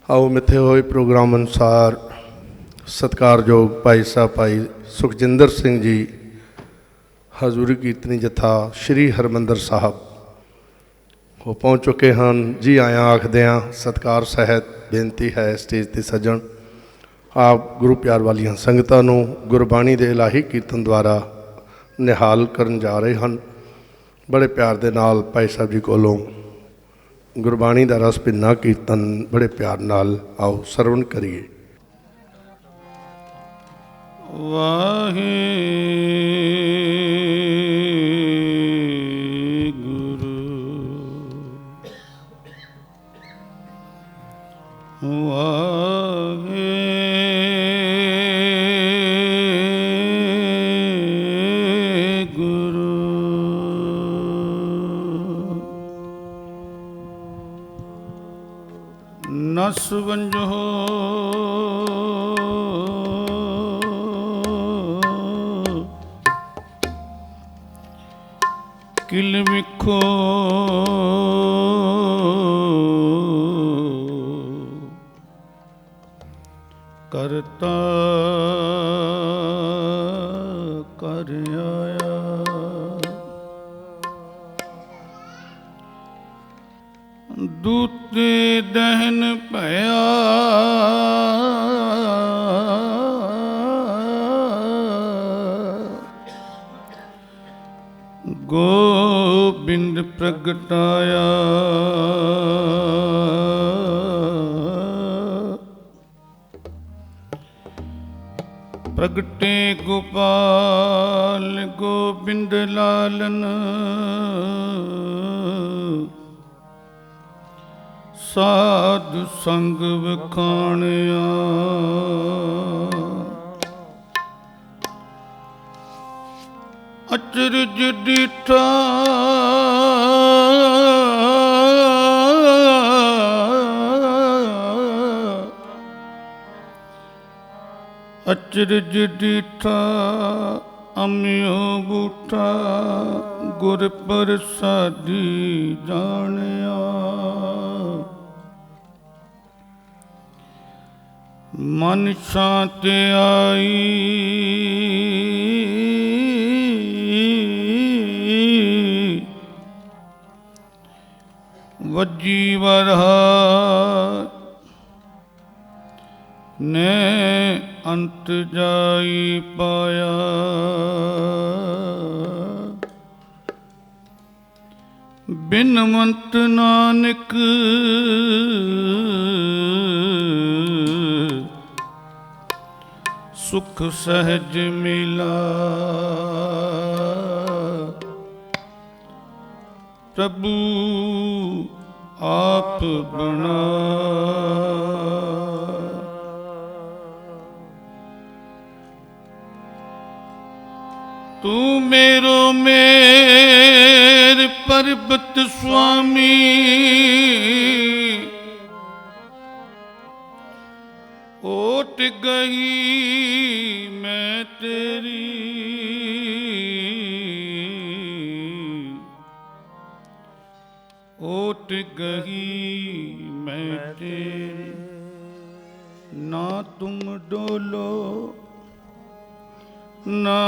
आओ मिथे हुए प्रोग्राम अनुसार सत्कारयोग भाई साहब भाई सुखजिंदर सिंह जी हजूरी कीर्तनी जत्था श्री हरमंदर साहब वो पहुँच चुके हैं। जी आया आखद्या सत्कार सहित बेनती है स्टेज ते सजन आप गुरु प्यार वालियां संगतां नूं गुरबाणी दे इलाही कीर्तन द्वारा निहाल करन जा रहे हैं। बड़े प्यार दे नाल भाई साहब जी कोलों गुरबाणी दा रस भिन्ना कीर्तन बड़े प्यार नाल आओ सरवण करिए। वाहे नस वंजो किल विखो करता कर आया दूते दहन भया गोबिंद प्रगटाया प्रगटे गोपाल गोबिंद लालन साधु संग विखाणिया अचरज डिठा अचरज डिठा अमियो बूठा गुर प्रसादी जानिया मन शांत आई वजी वरहा ने अंत जाई पाया बिनवंत नानक सुख सहज मिला प्रभु आप बना तू मेरो मेर पर्वत स्वामी ओट गई मैं तेरी ओट गई मैं तेरी ना तुम डोलो ना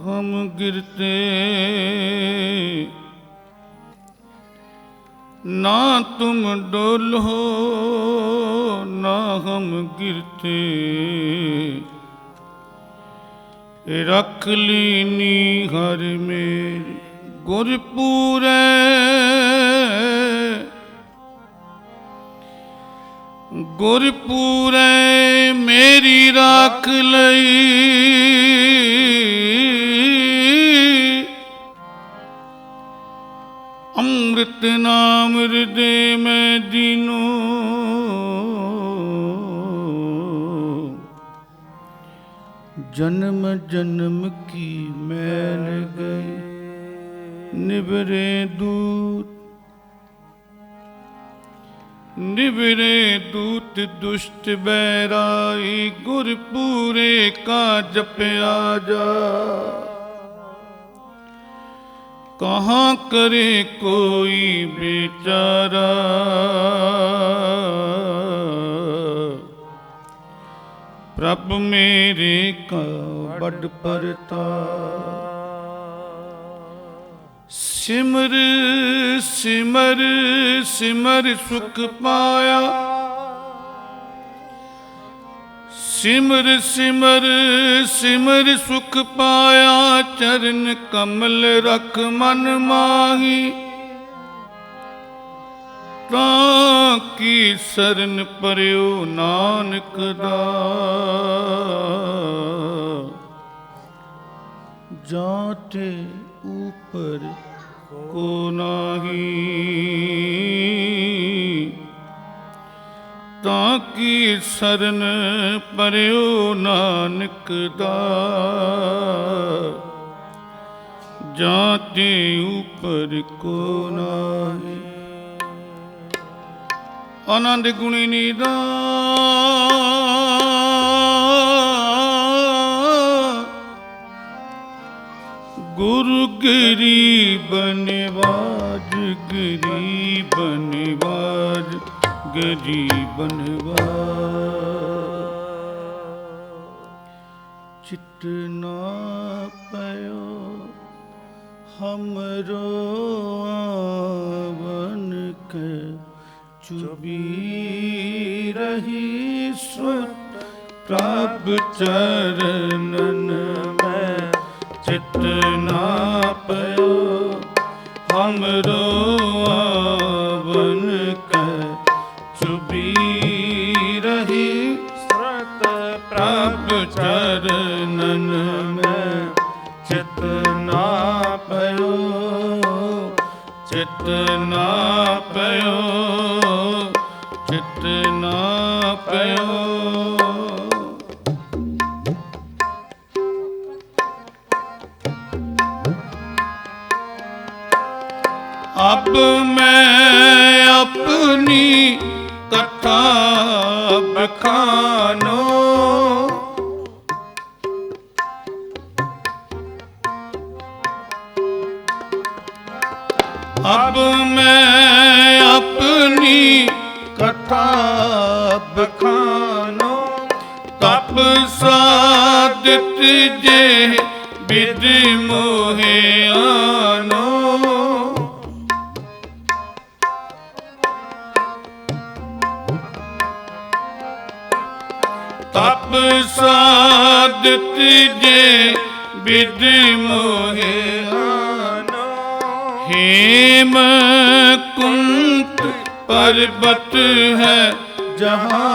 हम गिरते ना तुम डोलो ना हम गिरते रख लीनी हर मेरी गुरपुरे गुरपुरे मेरी राख लई अमृत नाम हृदय में दीनो जन्म जन्म की मैल गई निबरे दूत निबरे दूत दुष्ट बैराई गुरपुरे का जपया जा कहाँ करे कोई बेचारा प्रभ मेरे का बड़ परताप। सिमर सिमर सिमर सुख पाया, सिमर सिमर सिमर सुख पाया। चरण कमल रख मन माही, ताकि शरण परयो नानक दास। जाते ऊपर को नाही, ताकि शरण परयो नानक दास। जाते ऊपर को नाही। आनंद गुणी निधान, गुरु गरीब निवाज, गरीब निवाज, गरीब निवाज। चित ना पयो हमरो आवन के, चुबी रही सुत प्रभ चरणन में। चित ना पयो हमरो आवन के, चुबी रही सुत प्रभ चरणन में। चित ना पयो, चित ना पयो, चित ना पयो। अब मैं अपनी कथा बखानो, अब मैं अपनी कथा बखानो। तप साधित जे विद मोहे आनो, तप साधित जे विद मोहे आनो। हेम कुंत पर्वत है जहाँ,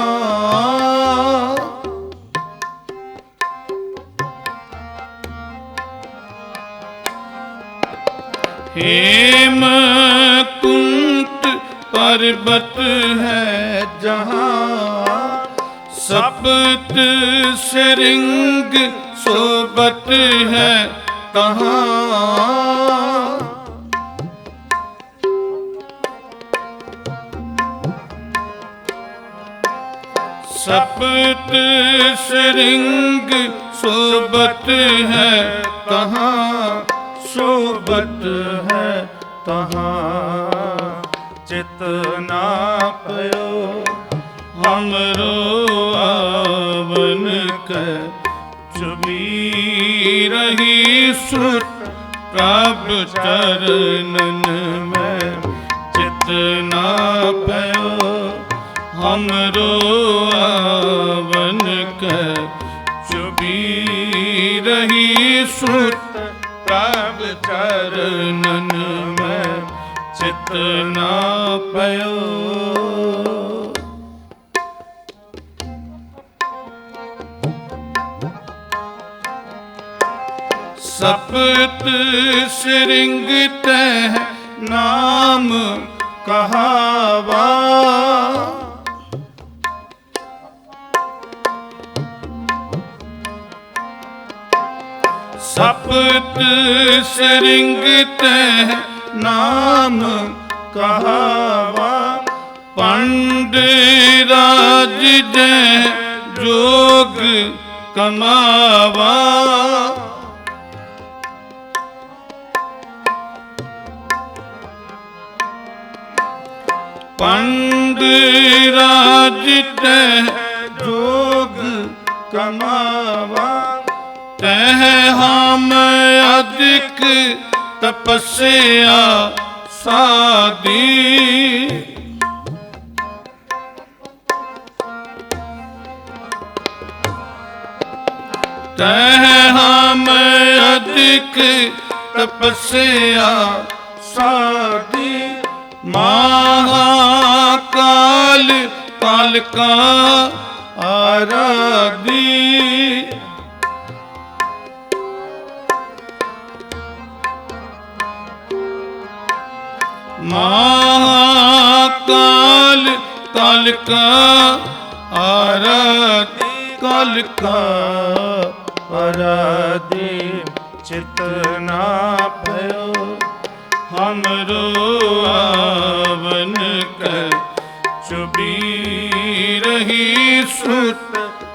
हेम कुंत पर्वत है जहाँ। सप्त श्रृंग सोबत है तहाँ। सप्त श्रृंग सोबत है तहाँ, सोबत है तहाँ। चित ना पयो हमरो आवन के, चुबी रही सुत प्रभ चरणन में। चित ना पयो हमरो आवन के, चुबी रही सुत प्रभ चरणन में। चित ना पयो। सप्त श्रृंग तह नाम कहावा, सप्त श्रृंग तह नाम कहावा। पंडराज जय जोग कमावा, पंडराज जय जोग कमावा। तह हम अधिक तपस्या साधी, तह हम अधिक तपस्या साधी। महाकाल काल का आराधी, महाकाल काल का आराधी। काल का आराधी चित ना भयो, हमरो आवन कर चुबी रही सुत।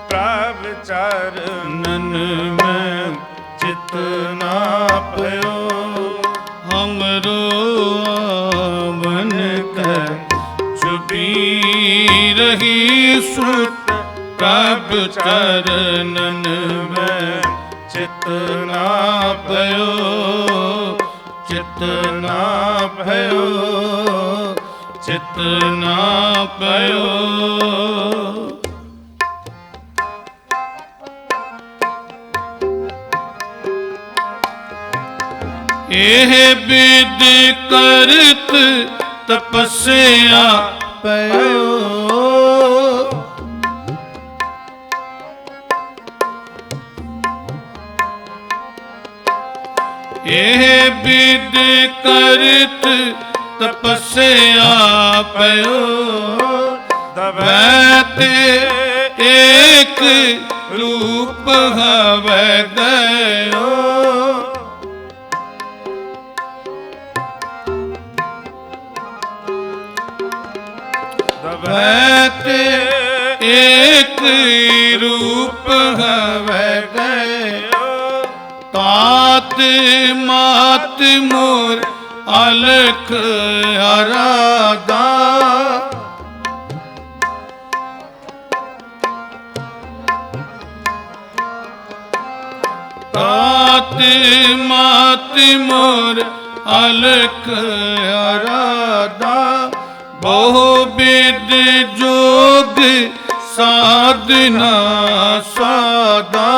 प्रभ चरणन में चित ना भयो, हमरो आवन कर चुबी रही सुत। प्रभ चरणन में चित ना भयो, चित ना भयो, चित ना भयो। एह विद करत तपस्या पयो, एह विद करत तपस्या पयो। दबैते एक रूप हवै गयो, दबैते एक रूप हवै गयो। तात मात मोर अलख आराधा, तात मात मोर अलख आराधा। बहु विद जोग साधना साधा,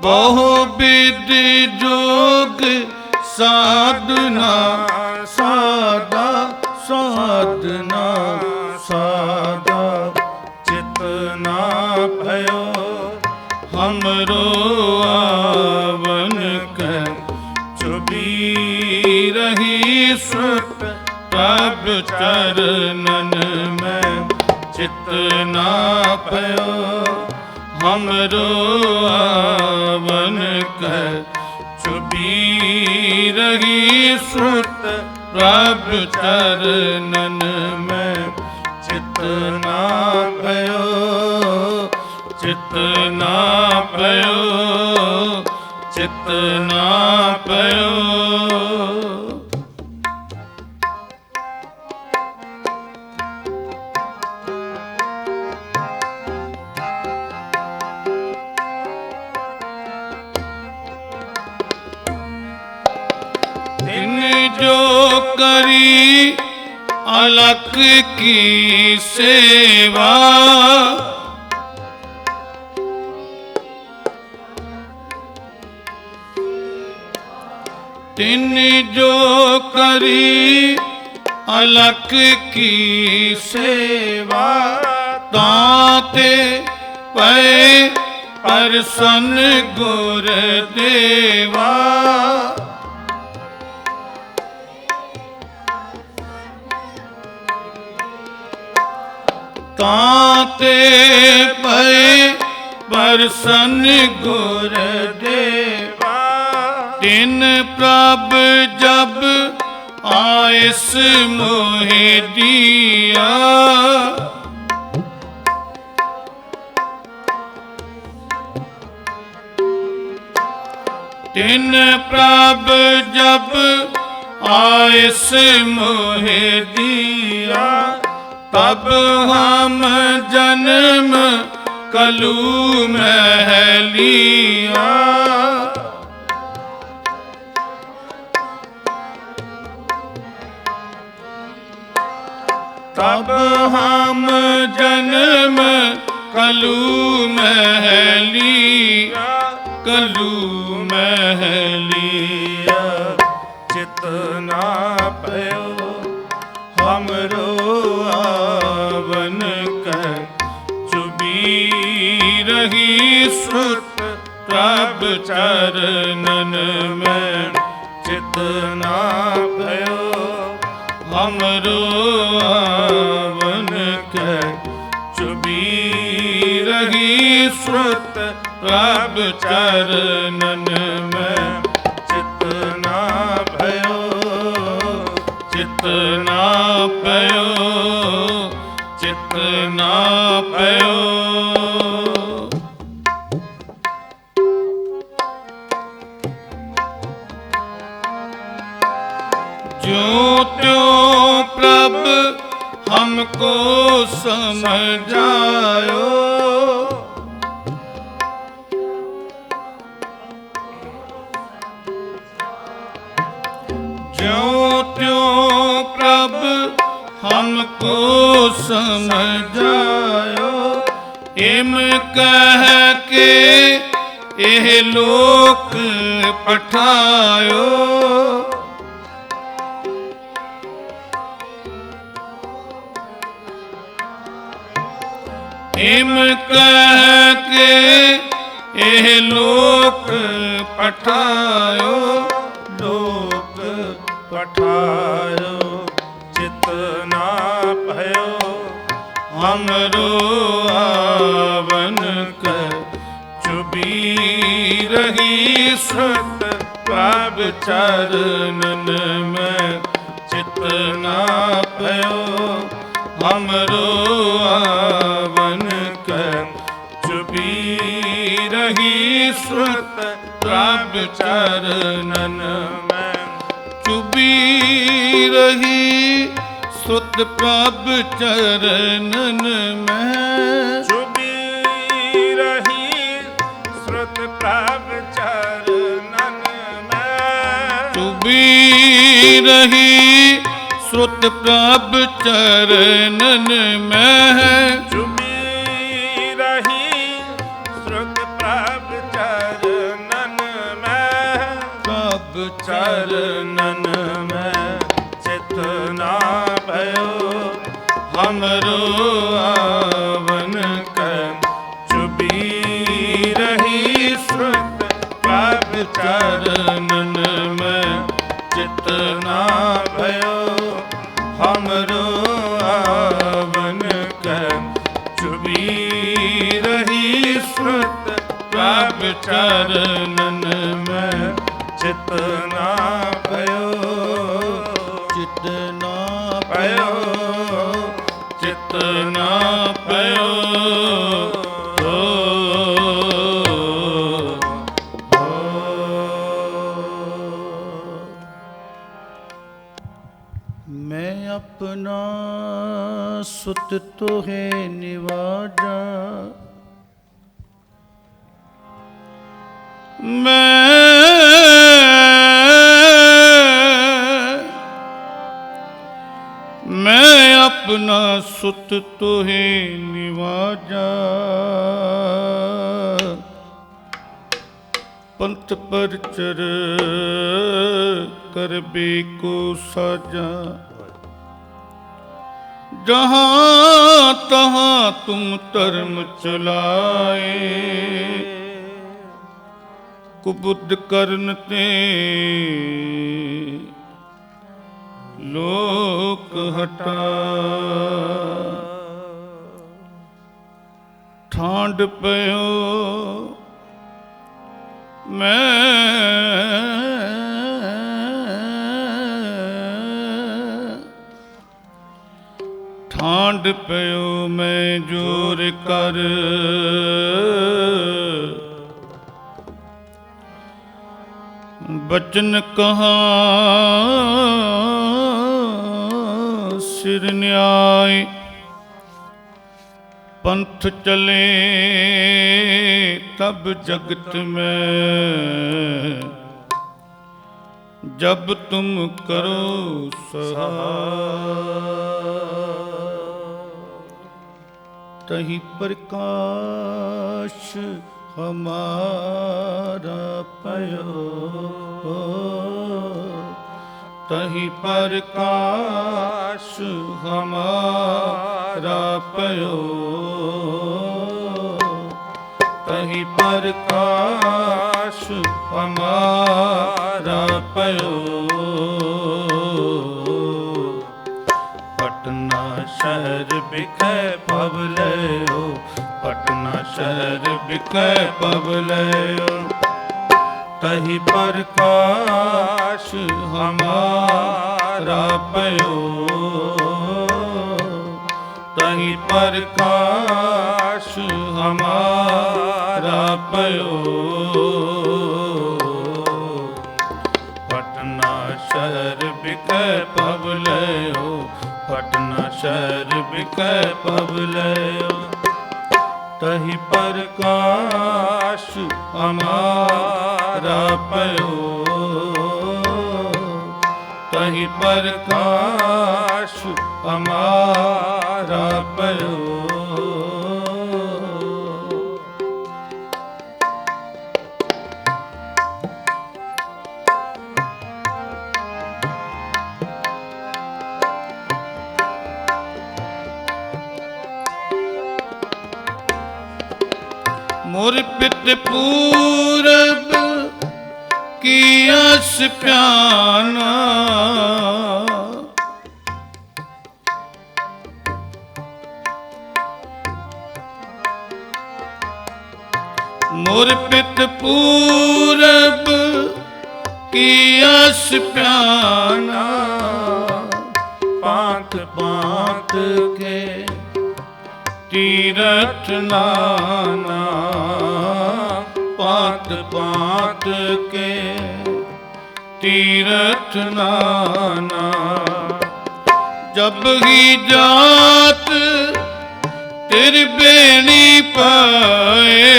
बहु विद जोग साधना साधा। साधना साधा चित ना भयो, हमरो आवन कर चुबी रही सुत। प्रभ चरणन में चित ना भयो, हमरो आवन कर चुबी रही सुत। प्रभ चरणन में चित ना भयो, चित ना भयो, चित ना भयो। जो करी अलख की सेवा, तिन जो करी अलख की सेवा। ताते पै प्रसन्न गुरुदेवा, ताते पै प्रसन्न गुरुदेवा। तिन प्रभ जब आयस मोहि दिया, तिन प्रभ जब आइस मोहे दिया, तब हम जन्म कलू में लिया। तब हम जन्म कलू में लिया, कलू में लिया। चितना पयो हमरो आवन कर, चुबी रही सुत प्रभ चरणन में। चितना पयो हमरो आवन के, चुबी रही सुत प्रभ चरणन में। चितना भयो चितना पयो, चितना पयो। ज्यों त्यों प्रभ हमको समझायो, ज्यों त्यों प्रभ हमको समझायो। इम कह के एह लोक पठायो, इम कह के एह लोक पठायो, लोक पठायो। चितना भयो हमरो आवन कर, चुबी रही सुत प्रभ चरणन में। चितना भयो हमरो आवन कर, चुबी रही सुत प्रभ चरणन में। चुबी रही सुत प्रभ चरणन में। चुबी रही श्रुत प्रभ चरणन में। चुबी रही श्रुत प्रभ चरणन में। चुबी रही श्रुत प्रभ चरणन में। प्रभ चरणन में। चितना भयो हमरो आवन कर, चुबी रही श्रुत प्रभ चरणन में। चितना भयो हमरो आवन कर, चुबी रही श्रुत प्रभ चरणन में। चितना भयो चितना भयो चितना पयो। मैं अपना सुत तोहे निवाजा, मैं अपना सुत तोहे निवाजा। पंथ पर चर कर बेको साजा, जहाँ तहाँ तुम धर्म चलाए। कुबुद्ध करन ते लोक हटा, ठांड पयो ठांड पयो मैं जोर कर। बचन कहाँ सिर न्याय पंथ चले तब जगत में, जब तुम करो सहाय। तहि प्रकाश हमारा पयो, तहि प्रकाश हमारा पयो, तहि प्रकाश हमारा पयो। पटना शहर बिकै पवलयो, पटना शहर बिकै पवलयो, तहि प्रकाश हमारा पयो, तहि प्रकाश हमारा पयो। पटना शहर बिकै पवलयो, पटना शहर बिकै पवलयो, तहि प्रकाश हमारा पयो, तहि प्रकाश हमारा पयो। मोर पित पूरब की आस प्याना, मोर पित पूरब की आस प्याना, पांत पांत के तीरथ नाना, पात पात के तीरथ नाना। जब ही जात तेरी बेनी पाए,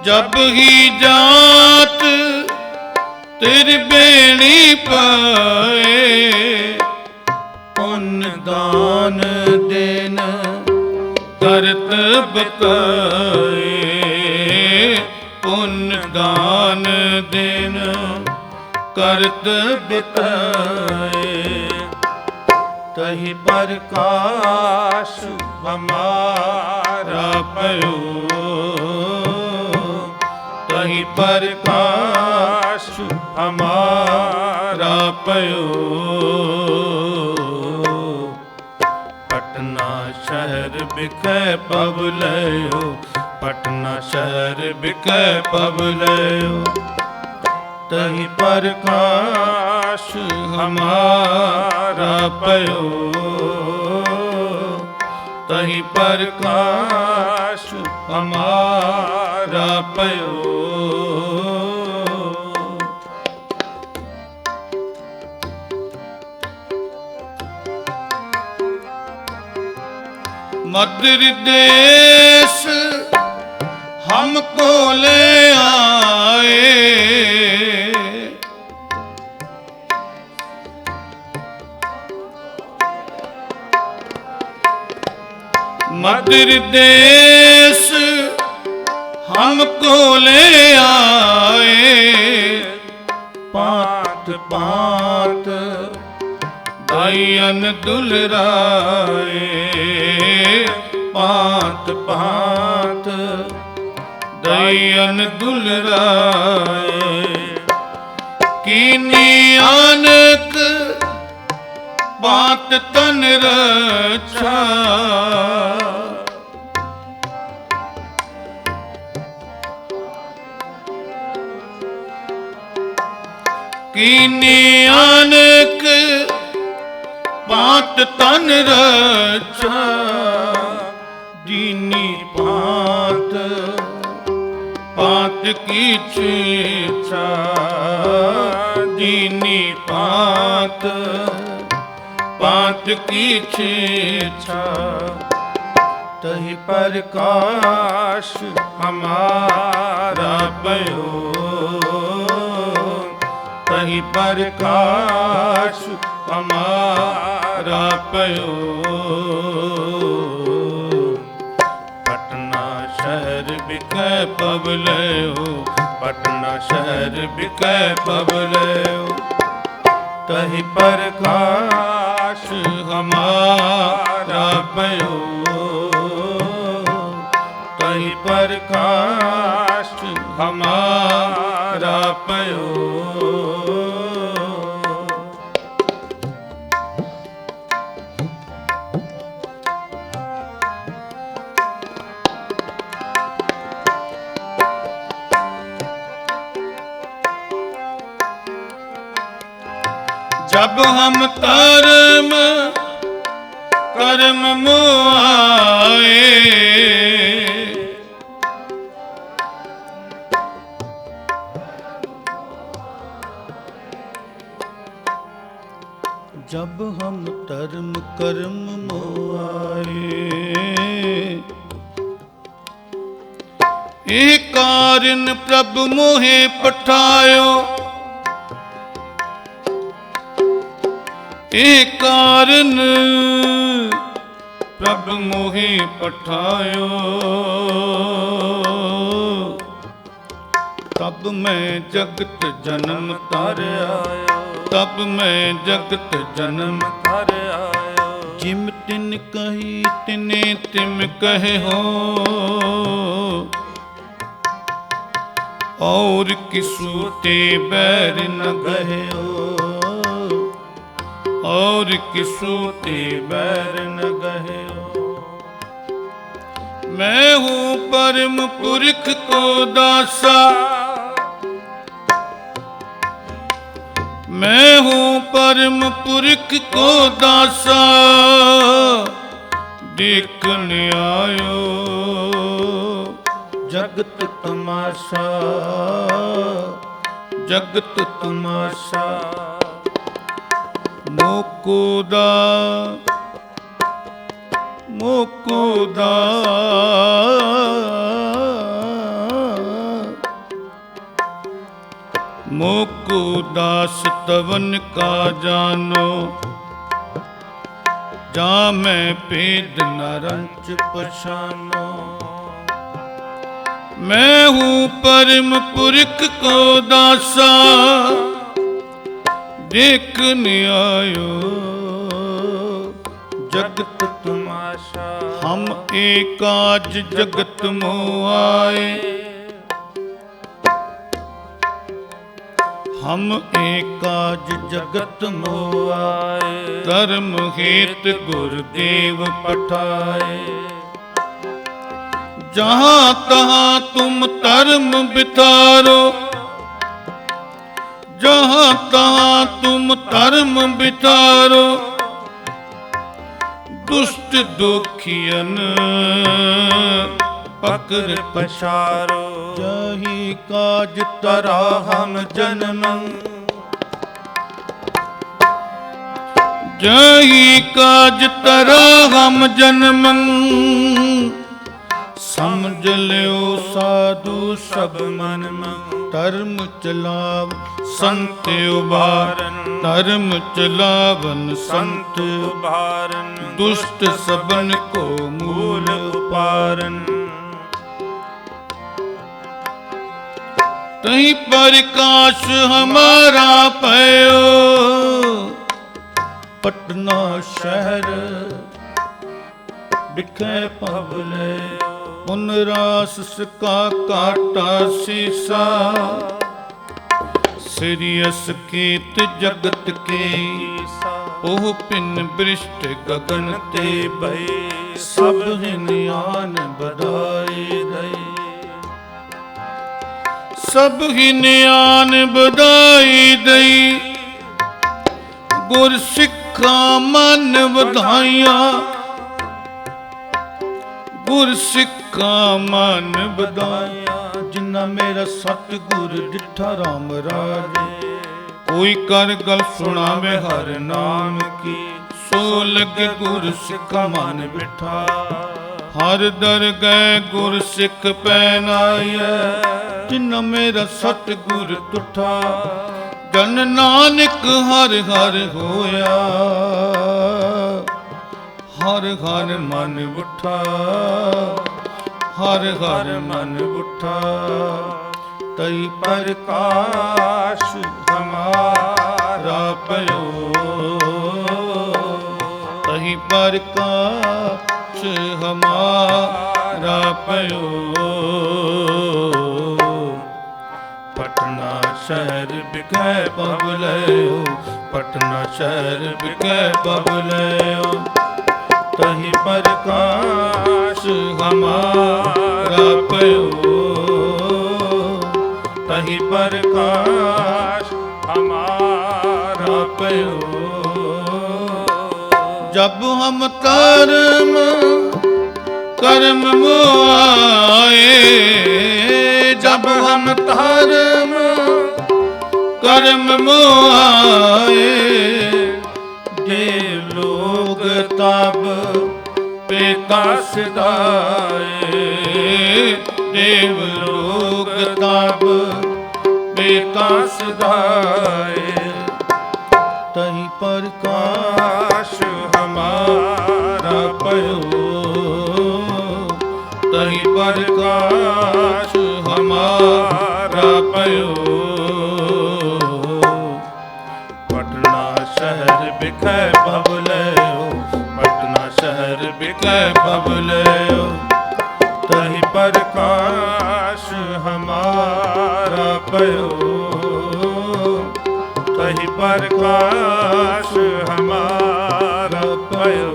जब ही जात तेरी बेनी पाए, पुण्य दान देन करत बताए, पुण्य दान देन करत बताए। तहि प्रकाश हमारा पयो, तहि प्रकाश हमारा पयो। पटना शहर बिकै पवलयो, पटना शहर बिकै पवलयो, तहि प्रकाश हमारा पयो, तहि प्रकाश हमारा पयो। मद्र देश हमको ले आए, मद्र देश हमको ले आए, पात पात दयन दुलराए, पात पात दयन दुलराए। कीनी आनक बात तन रक्षा, कीनी आनक बात तन रक्षा। दीनी पात पात की छेछा दीनी पात पात की छेछा तहि प्रकाश हमारा भयो तहि प्रकाश हमारा पयो पटना शहर बिकै पबलयो पटना शहर बिकै पबलयो तहि प्रकाश हमारा पयो तहि प्रकाश हमारा पयो जब हम कर्म कर्म मोआए जब हम धर्म कर्म मोआए ਇਹ ਕਾਰਨ ਪ੍ਰਭ ਮੋਹੇ ਪਠਾਇਓ ਇਹ ਕਾਰਨ ਪ੍ਰਭ ਮੋਹੇ ਪਠਾਇਓ ਤਬ ਮੈਂ ਜਗਤ ਜਨਮ ਤਾਰਿਆ ਤਬ ਮੈਂ ਜਗਤ ਜਨਮ धर आयो जिम तिन कही तिने तिम कहे हो और किसु ते बैर न गहे हो और किसु ते बैर न गहे हो मैं हूँ परम पुरख को दासा मैं हूँ परम पुरख को दासा देखने आयो जगत तमाशा जगत तमाशा मोकोदा मोकोदा मोको दास तवन का जानो जा मैं पेद न रंच पछानो मैं हूँ परम पुरख को दासा देखने आयो जगत तमाशा हम एक आज जगत मोह आए हम एक आज जगत मोह आए धर्म हेत गुरुदेव पठाए जहाँ तहाँ तुम धर्म बितारो जहाँ तहाँ तुम धर्म बितारो दुष्ट दुखियन पकड़ पछारो जाहि काज तरा हम जन्म जाहि काज तरा हम जन्म समझ लियो साधु सब मन में धर्म चलाव संत उबारन धर्म चलावन संत उबारन दुष्ट सबन को मूल उपारन तहीं प्रकाश हमारा भयो पटना शहर बिखे पबले पुनरास का काटा सीसा सिरियस कीत जगत के ओह पिन बृष्ट गगन ते भय सब हिनयान बधाई दई सब हिनयान बधाई दई गुर सिखा मन बधाइया गुर सिखा मन बधाइया ਜਿਨਾ ਮੇਰਾ ਸਤਿਗੁਰ ਡਿਠਾ ਰਾਮ ਰਾਜੇ। ਕੋਈ ਕਰ ਗਲ ਸੁਣਾਵੇ ਹਰ ਨਾਮ ਕੀ, ਸੋ ਲਗੇ ਗੁਰ ਸਿੱਖ ਮਨ ਬਿਠਾ। ਹਰ ਦਰਗਹਿ ਗੁਰ ਸਿੱਖ ਪੈ ਨਾਈਐ, ਜਿਨਾ ਮੇਰਾ ਸਤਿਗੁਰ ਤੁਠਾ। ਜਨ ਨਾਨਕ ਹਰ ਹਰ ਹੋਇਆ, ਹਰ ਹਰ ਮਨ ਉਠਾ, ਹਰ ਹਰ ਮਨ ਉਠਾ। ਤਈ ਪ੍ਰਕਾਸ਼ ਹਮਾਰਾ ਪਇਓ, ਤਹੀਂ ਪ੍ਰਕਾਸ਼ ਹਮਾਰਾ ਪਇਓ। ਪਟਨਾ ਸ਼ਹਿਰ ਬਿਕੈ ਬਬਲਇਓ, ਪਟਨਾ ਸ਼ਹਿਰ ਬਿਕੈ ਬਬਲਇਓ। ਤਹੀਂ ਪ੍ਰਕਾਸ਼ ਹਮਾਰਾ ਪਇਓ, ਤਹੀਂ ਪ੍ਰਕਾਸ਼ ਹਮਾਰਾ ਪਇਓ। जब हम कर्म कर्म मोआए, जब हम धर्म कर्म मोआए। देव लोग तब पिता सिधाए, देव लोग तब पिता सिधाए। तही प्रकाश हमारा पयो, तहीं प्रकाश हमारा पयो। पटना शहर बिकै बबलयो, पटना शहर बिकै बबलयो। तही प्रकाश हमारा पयो, तही प्रकाश हमारा पयो,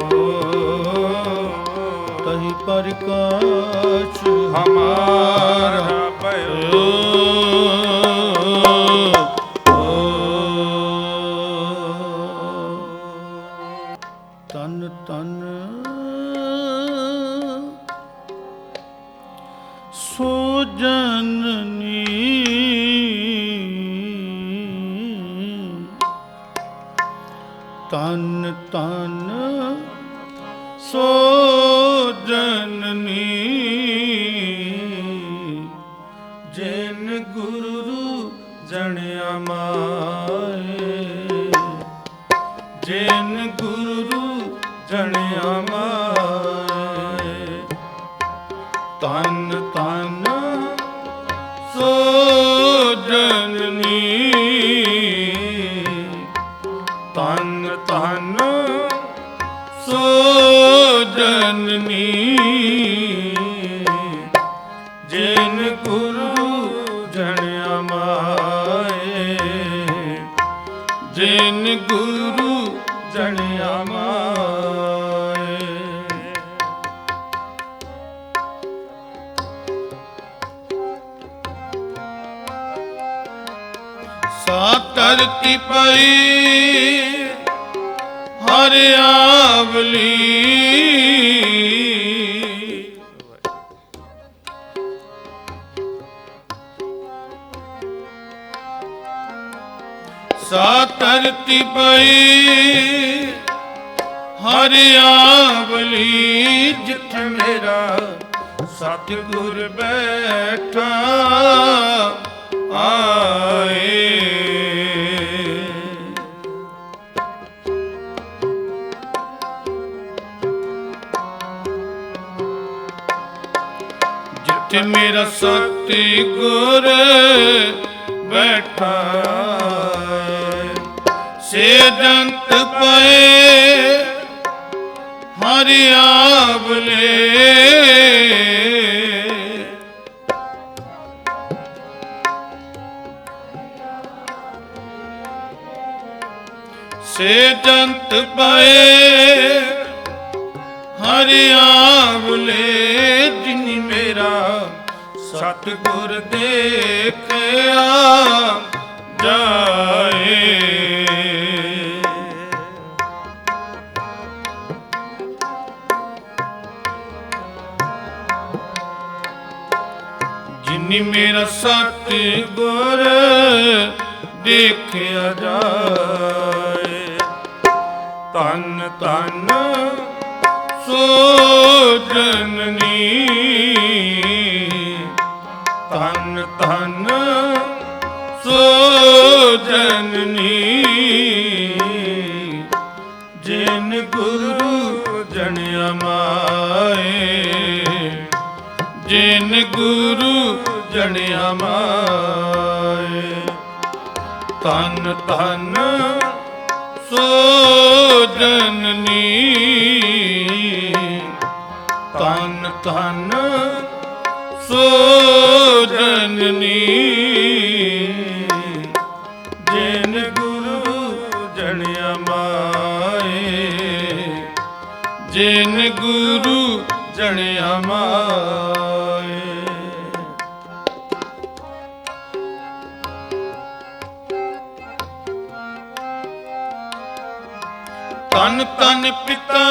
तही प्रकाश हमारा पयो। तन तन सो जननी, तन तन सो जननी। जिन गुरु जणिया माए, जिन गुरु जणिया माए। तन तन सो जननी, तन तन सो जननी। जिन गुरु जणिया माए, जिन गुरु जणिया माए। सा धरती पई हर आवली, सा धरती पई हर आवली। जिथ मेरा सतगुर बैठा आए। जिथे मेरा सतगुर बैठा, से जंत पए हरि आवले। से जंत पए हरि आवले। जिनी मेरा सतगुर देखया जाए। ਜਿਨੀ ਮੇਰਾ ਸਤਿਗੁਰ ਦੇਖਿਆ ਜਾਏ। ਧੰਨ ਧੰਨ ਸੋ ਜਨਨੀ, ਧੰਨ ਧੰਨ ਸੋ ਜਨਨੀ, ਜਿਨ ਗੁਰੂ ਜਣਿਆ ਮਾਏ, ਜਿਨ ਗੁਰੂ ਜਣਿਆ ਮਾਏ। ਧੰਨ ਧੰਨ ਸੋ ਜਨਨੀ, ਧੰਨ ਧੰਨ ਸੋ ਜਨਨੀ, ਜਿਨ ਗੁਰੂ ਜਣਿਆ ਮਾਏ, ਜਿਨ ਗੁਰੂ ਜਣਿਆ ਮਾਏ। ਤਨ ਤਨ ਪਿਤਾ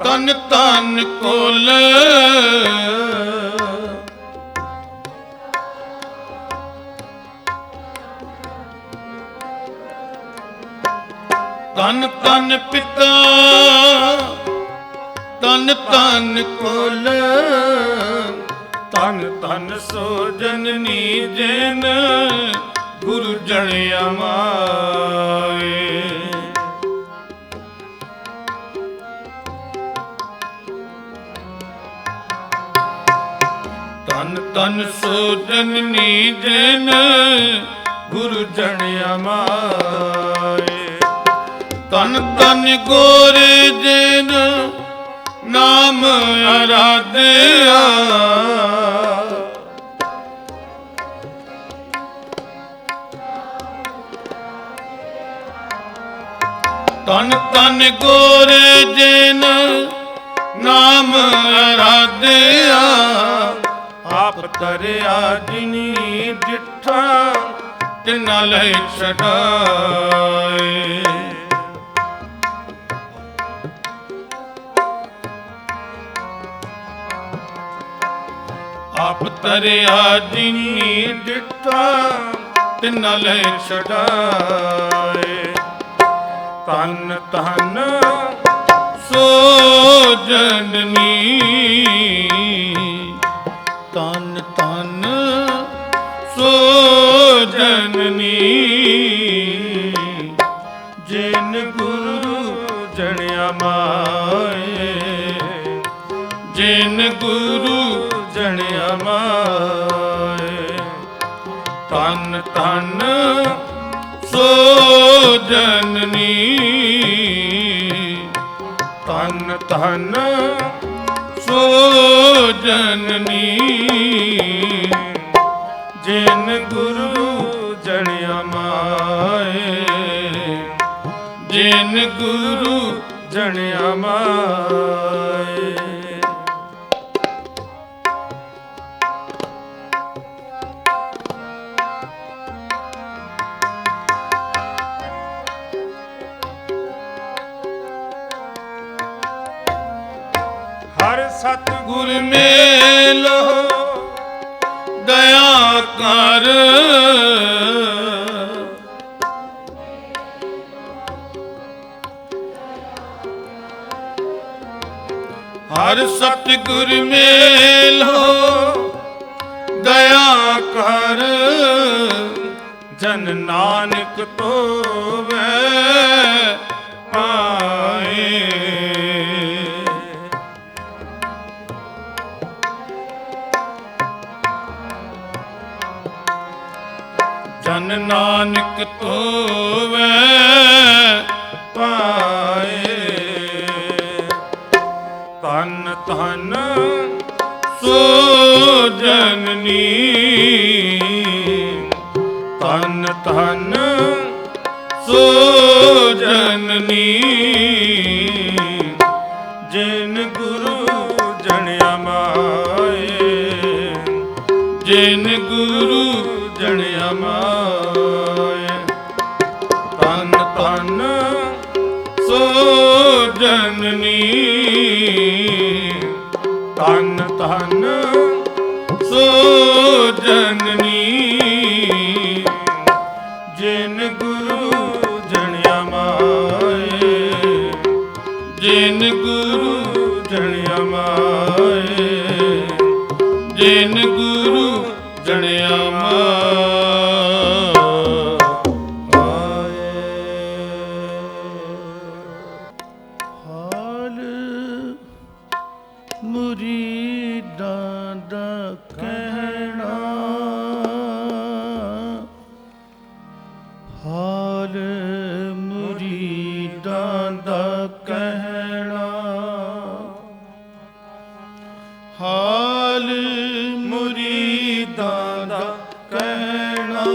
ਤਨ ਤਨ ਕੁਲ, ਤਨ ਤਨ ਪਿਤਾ ਤਨ ਤਨ ਕੁਲ, ਤਨ ਤਨ ਸੋ ਜਨਨੀ, ਜਿਨ ਗੁਰੂ ਜਣਿਆ ਮਾਏ। ਤਨ ਤਨ ਸੋ ਜਨਨੀ, ਜਿਨ ਗੁਰੂ ਜਣਿਆ ਮਾਏ। ਤਨ ਤਨ ਗੋਰੇ, ਜਿਨ ਨਾਮ ਅਰਾਧਿਆ। ਤਨ ਤਨ ਗੋਰੇ, ਜਿਨ ਨਾਮ ਅਰਾਧਿਆ। ਆਪ ਤਰਿਆ ਜਿਨੀ ਡਿਠਾ, ਤਿਨਾ ਲੈ ਛਡਾਏ। ਆਪ ਤਰਿਆ ਜਿਨੀ ਡਿਠਾ, ਤਿਨਾ ਲੈ ਛਡਾਏ। ਧੰਨ ਧੰਨ ਸੋ ਜਨਨੀ, ਧੰਨ ਧੰਨ ਸੋ ਜਨਨੀ, ਜਿਨ ਗੁਰੂ ਜਣਿਆ ਮਾਏ, ਜਿਨ ਗੁਰੂ ਜਣਿਆ ਮਾਏ। ਧੰਨ ਧੰਨ ਸੋ ਜਨਨੀ, ਧੰਨ ਧੰਨ ਸੋ ਜਨਨੀ, ਜਿਨ ਗੁਰੂ ਜਣਿਆ ਮਾਏ, ਜਿਨ ਗੁਰੂ ਜਣਿਆ ਮਾਏ। ਹਰ ਸਤਿਗੁਰ ਮੇਲੋ ਦਇਆ ਕਰ, ਹਰ ਸਤਿਗੁਰ ਮੇਲੋ ਦਇਆ ਕਰ। ਜਨ ਨਾਨਕ ਤੋਵੈ ਪਾਏ। ਜਨ ਨਾਨਕ ਤੋਵੈ ਪਾਏ। ਧੰਨ ਧੰਨ ਸੋ ਜਨਨੀ, ਧੰਨ ਧੰਨ ਸੋ ਜਨਨੀ, ਜਿਨ ਗੁਰੂ ਜਣਿਆ ਮਾਏ, ਜਿਨ ਗੁਰੂ ਜਣਿਆ ਮਾਏ। ਧੰਨ ਧੰਨ ਸੋ ਜਨਨੀ, ਧੰਨ ਧੰਨ सो जननी जिन गुरु जनिया माए जिन गुरु जनिया माए जिन गुरु जनिया माए हाल मुरीदां दा कहना हाल मुरीदां दा कहना हाल मुरीदां दा कहना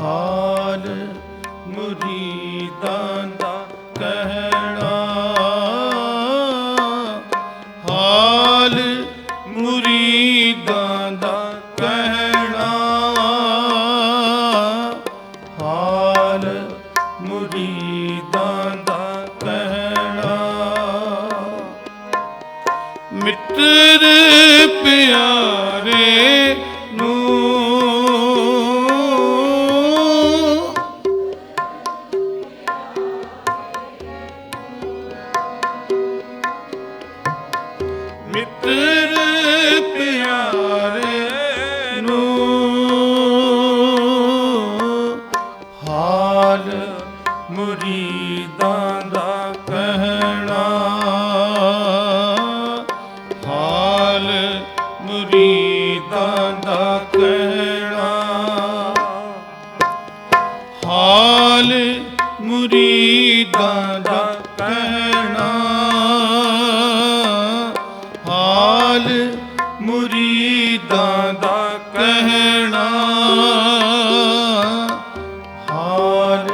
हाल मुरीदां दा कहना हाल मुरीदां दा कहना हाल मुरीदां दा कहना मित्र प्यारे नूं मित्र प्यारे नूं हाल मुरीदां दा कहना हाल मुरीदां दा कहना हाल मुरीदां दा कहना हाल मुरीदां दा कहना हाल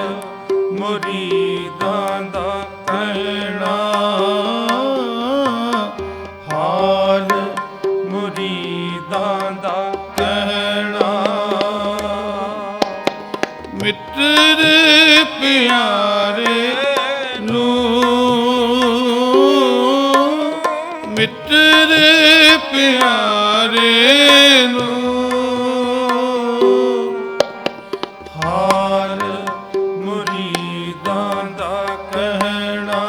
मुरीदां दा कहना हाल मुरीदां दा कहना मित्र प्यारे नूं मित्र प्यारे नूं हाल मुरीदां दा कहना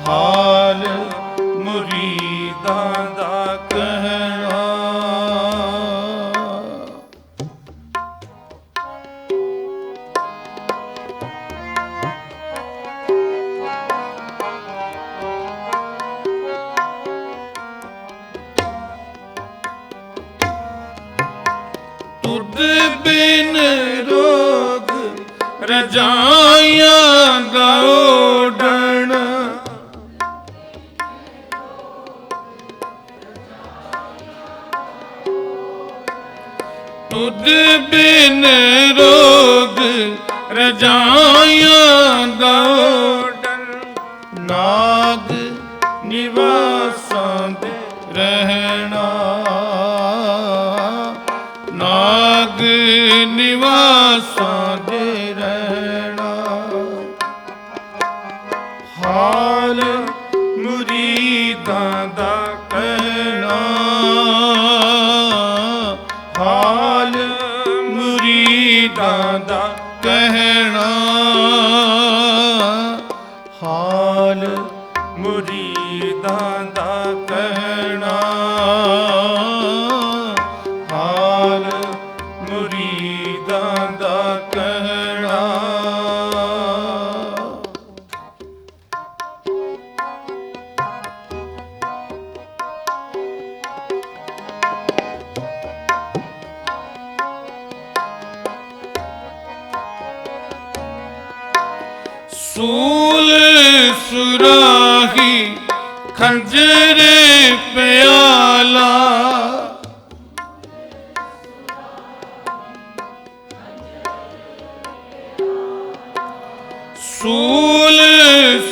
हाल मुरीदां दा कहना तुद बिन रोग रजाइयां दा ओढ़ण तुद बिन रोग रजाइयां दा ओढ़ण नाग निवासां दे रहना नाग निवासां दे रहना हाल मुरीदां दा कहना हाल मुरीदां दा कहना हाल मुरीदां दा कहना हाल मुरीदां दा कहना सूल सुराही खंजर प्याला सूल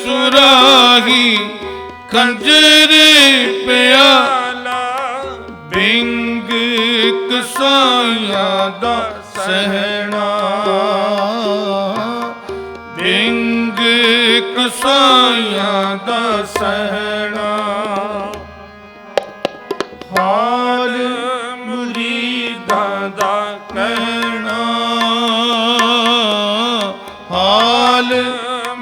सुराही खंजर प्याला बिंग कसाइयां दा सहना बिंग ਕਸਾਈਆਂ ਦਾ ਸਹਿਣਾ, ਹਾਲ ਮੁਰੀਦਾਂ ਦਾ ਕਹਿਣਾ, ਹਾਲ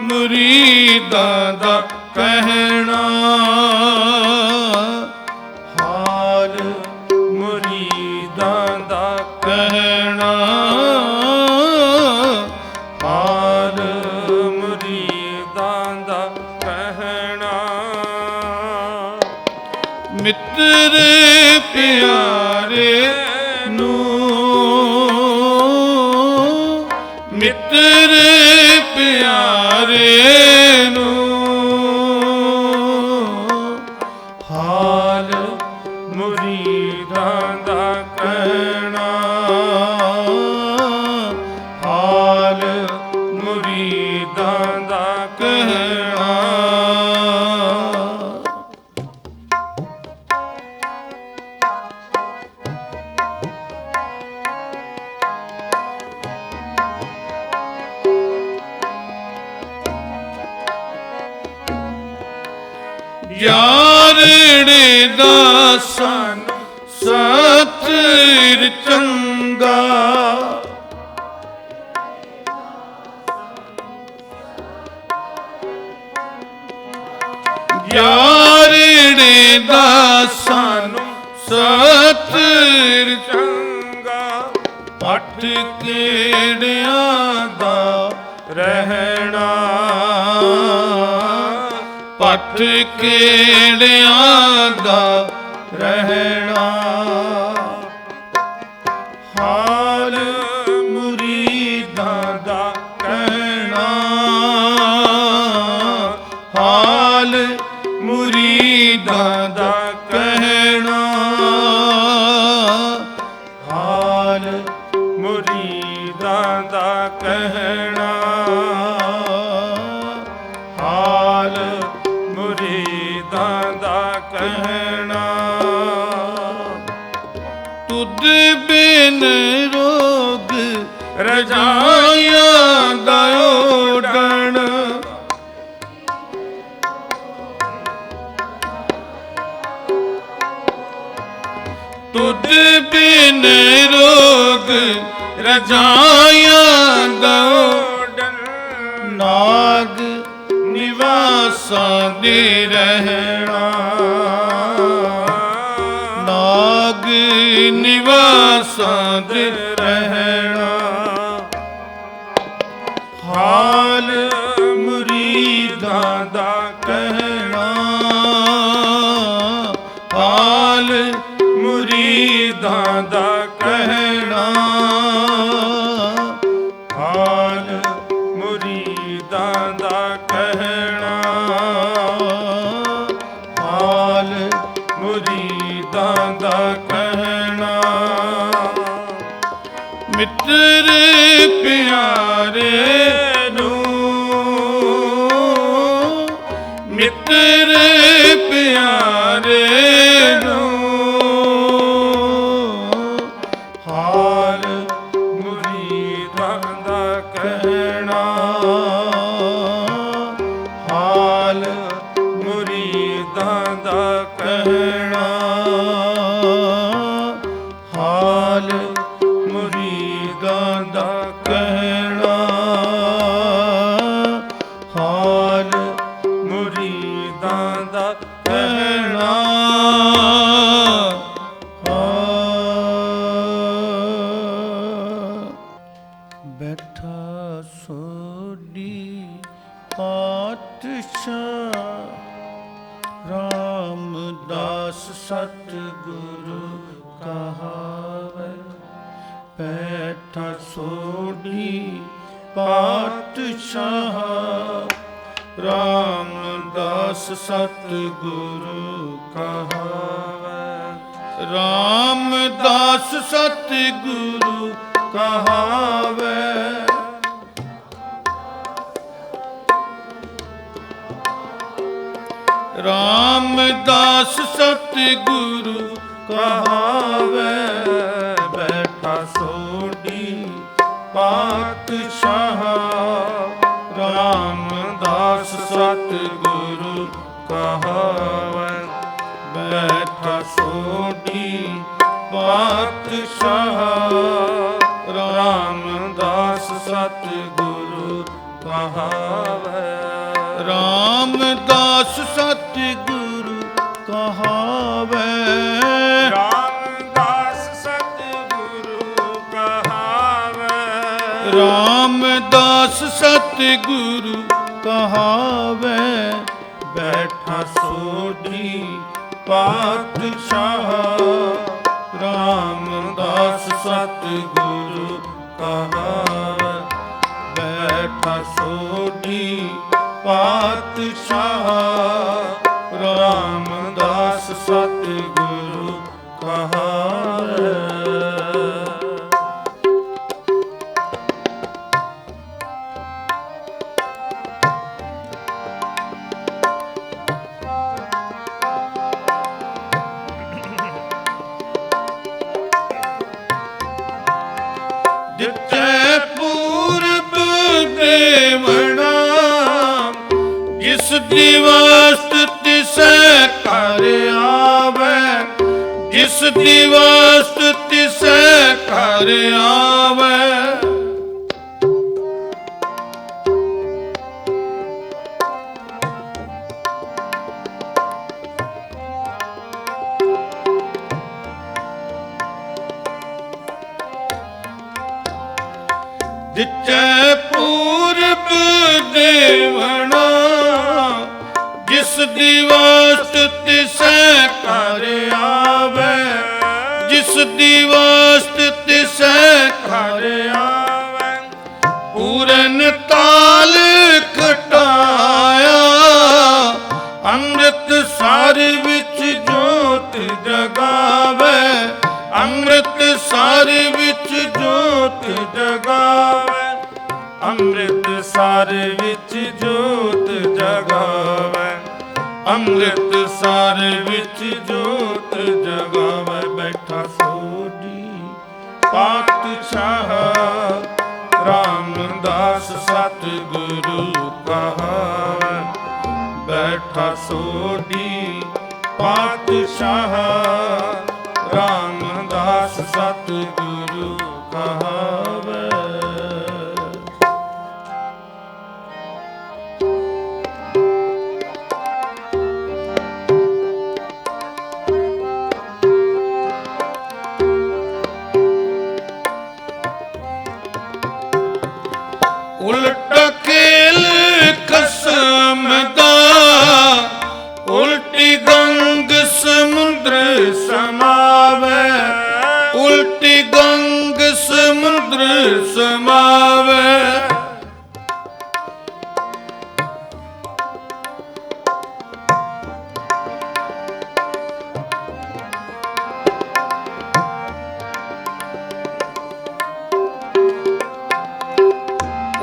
ਮੁਰੀਦਾਂ ਦਾ ਕਹਿਣਾ, ਹਾਲ ਮੁਰੀਦਾਂ ਦਾ ਕਹਿਣਾ, ਹਾਲ ਮੁਰੀਦਾਂ ਦਾ ਕਹਿਣਾ। ਮਿੱਤਰ ਪਿਆਰੇ ਨੂੰ, ਮਿੱਤਰ ਪਿਆਰੇ ਨੂੰ, ਹਾਲ ਮੁਰੀਦਾਂ ਦਾ ਕਹਿਣਾ, ਹਾਲ ਮੁਰੀਦਾਂ ਦਾ ਕਹਿਣਾ। ਯਾਰੜੇ ਦਾ ਸਾਨੂੰ ਸਤਿਰ ਚੰਗਾ, ਯਾਰੜੇ ਦਾ ਸਾਨੂੰ ਸਤਿਰ ਚੰਗਾ, ਪੱਠ ਕਿਹੜਿਆਂ ਦਾ ਰਹਿਣਾ, ਪੱਠ ਕਿਹੜਿਆਂ ਦਾ ਰਹਿਣਾ, ਹਾਲ ਮੁਰੀਦਾਂ ਦਾ ਕਹਿਣਾ, ਹਾਲ ਮੁਰੀਦਾਂ ਦਾ ਕਹਿਣਾ, ਹਾਲ ਮੁਰੀਦਾਂ ਦਾ ਕਹਿਣਾ, ਹਾਲ ਮੁਰੀਦਾਂ ਦਾ ਕਹਿਣਾ। ਤੁਧ ਬਿਨ ਰੋਗ ਰਜਾਈਆਂ ਦਾ ਓਡਣ, ਤੁਧ ਬਿਨ ਰੋਗ ਰਜਾਈਆਂ ਦਾ ਓਡਣ, ਨਾਗ ਨਿਵਾਸਾਂ ਦੇ ਰਹਿਣਾ, ਨਾਗ ਨਿਵਾਸਾਂ ਦੇ ਰਹਿਣਾ, ਹਾਲ ਮੁਰੀਦਾਂ ਦਾ ਕਹਿਣਾ, ਹਾਲ ਮੁਰੀਦਾਂ ਦਾ ਕਹਿਣਾ, ਹਾਲ ਮੁਰੀਦਾਂ ਦਾ ਕਹਿਣਾ, ਹਾਲ ਮੁਰੀਦਾਂ ਦਾ ਕਹਿਣਾ। ਮਿੱਤਰ ਪਿਆਰੇ ਨੂੰ, ਮਿੱਤਰ ਪਿਆਰੇ ਨੂੰ, ਹਾਲ ਮੁਰੀਦਾਂ ਦਾ ਕਹਿਣਾ, ਹਾਲ ਮੁਰੀਦਾਂ ਦਾ ਕਹਿਣਾ, ਹਾਲ ਮੁਰੀਦਾਂ ਦਾ ਕਹਿਣਾ, ਹਾਲ ਮੁਰੀਦਾਂ ਦਾ ਕਹਿਣਾ। ਬੈਠਾ ਸੋਢੀ ਪਾਤਸ਼ਾਹ ਰਾਮਦਾਸ ਸਤਿਗੁਰੂ ਕਹਾਵੇ, ਬੈਠਾ ਸੋਢੀ ਪਾਤਸ਼ਾਹ ਰਾਮਦਾਸ ਸਤਿਗੁਰੂ ਕਹਾਵੇ, ਰਾਮਦਾਸ ਸਤਿਗੁਰੂ ਕਹਾਵੇ, ਰਾਮਦਾਸ ਸਤਿਗੁਰੂ ਕਹਾਵੇ, ਬੈਠਾ ਸੋਢੀ ਪਾਤਸ਼ਾਹ ਰਾਮਦਾਸ ਸਤਿਗੁਰੂ ਕਹਾਵੈ। ਬੈਠਾ ਸੋਢੀ ਪਾਤਸ਼ਾਹ ਰਾਮਦਾਸ ਸਤਿਗੁਰੂ ਕਹਾਵੈ। ਰਾਮਦਾਸ ਸਤਿਗੁਰੂ ਕਹਾਵੈ। ਰਾਮਦਾਸ ਸਤਿਗੁਰੂ ਕਹਾਵੈ। ਰਾਮਦਾਸ ਸਤਿਗੁਰੂ ਕਹਾਵੈ। ਬੈਠਾ ਸੋਢੀ ਪਾਤਸ਼ਾਹ ਰਾਮਦਾਸ ਸਤਿਗੁਰੂ ਕਹਾਵੈ। ਬੈਠਾ ਸੋਢੀ ਪਾਤਸ਼ਾਹ ਰਾਮਦਾਸ ਸਤਿਗੁਰੂ ਕਹਾਵੈ। ਜਿੱਥੇ ਪੂਰਬ ਦੇਵਣਾ ਜਿਸ ਦਿਵਸ ਤਿਸੈ ਘਰ ਆਵੈ। ਜਿਸ ਦਿਵਸ ਤਿਸੈ ਘਰ ਆਵੈ। ਜਿੱਥੇ ਪੂਰਬ ਦੇਵਣਾ ਜਿਸ ਦਿਵਸ ਤਿਸੈ ਘਰ ਆਵੈ। ਜਿਸ ਦਿਵਸ ਤਿਸੈ ਘਰ ਆਵੈ। ਪੂਰਨ ਤਾਲ ਖਟਾਇਆ ਅੰਮ੍ਰਿਤ ਸਰ ਵਿੱਚ ਜੋਤ ਜਗਾਵੈ। ਅੰਮ੍ਰਿਤ ਸਰ ਵਿੱਚ ਜੋਤ ਜਗਾਵੈ। ਅੰਮ੍ਰਿਤ ਸਰ ਵਿੱਚ ਜੋਤ ਜਗਾਵੈ। ਅੰਮ੍ਰਿਤ ਸਰ ਵਿੱਚ ਜੋਤ ਜਗਾਵੈ। ਬੈਠਾ ਸੋਢੀ ਪਾਤਸ਼ਾਹ ਰਾਮਦਾਸ ਸਤਿਗੁਰੂ ਕਹਾਵੈ। ਬੈਠਾ ਸੋਢੀ ਪਾਤਸ਼ਾਹ ਰਾਮਦਾਸ ਸਤਿਗੁਰੂ ਕਹਾਵੈ। ਉਲਟ ਖੇਲ ਖਸਮ ਦਾ ਉਲਟੀ ਗੰਗ ਸਮੁੰਦਰ ਸਮਾਵੈ। ਉਲਟੀ ਗੰਗ ਸਮੁੰਦਰ ਸਮਾਵੈ।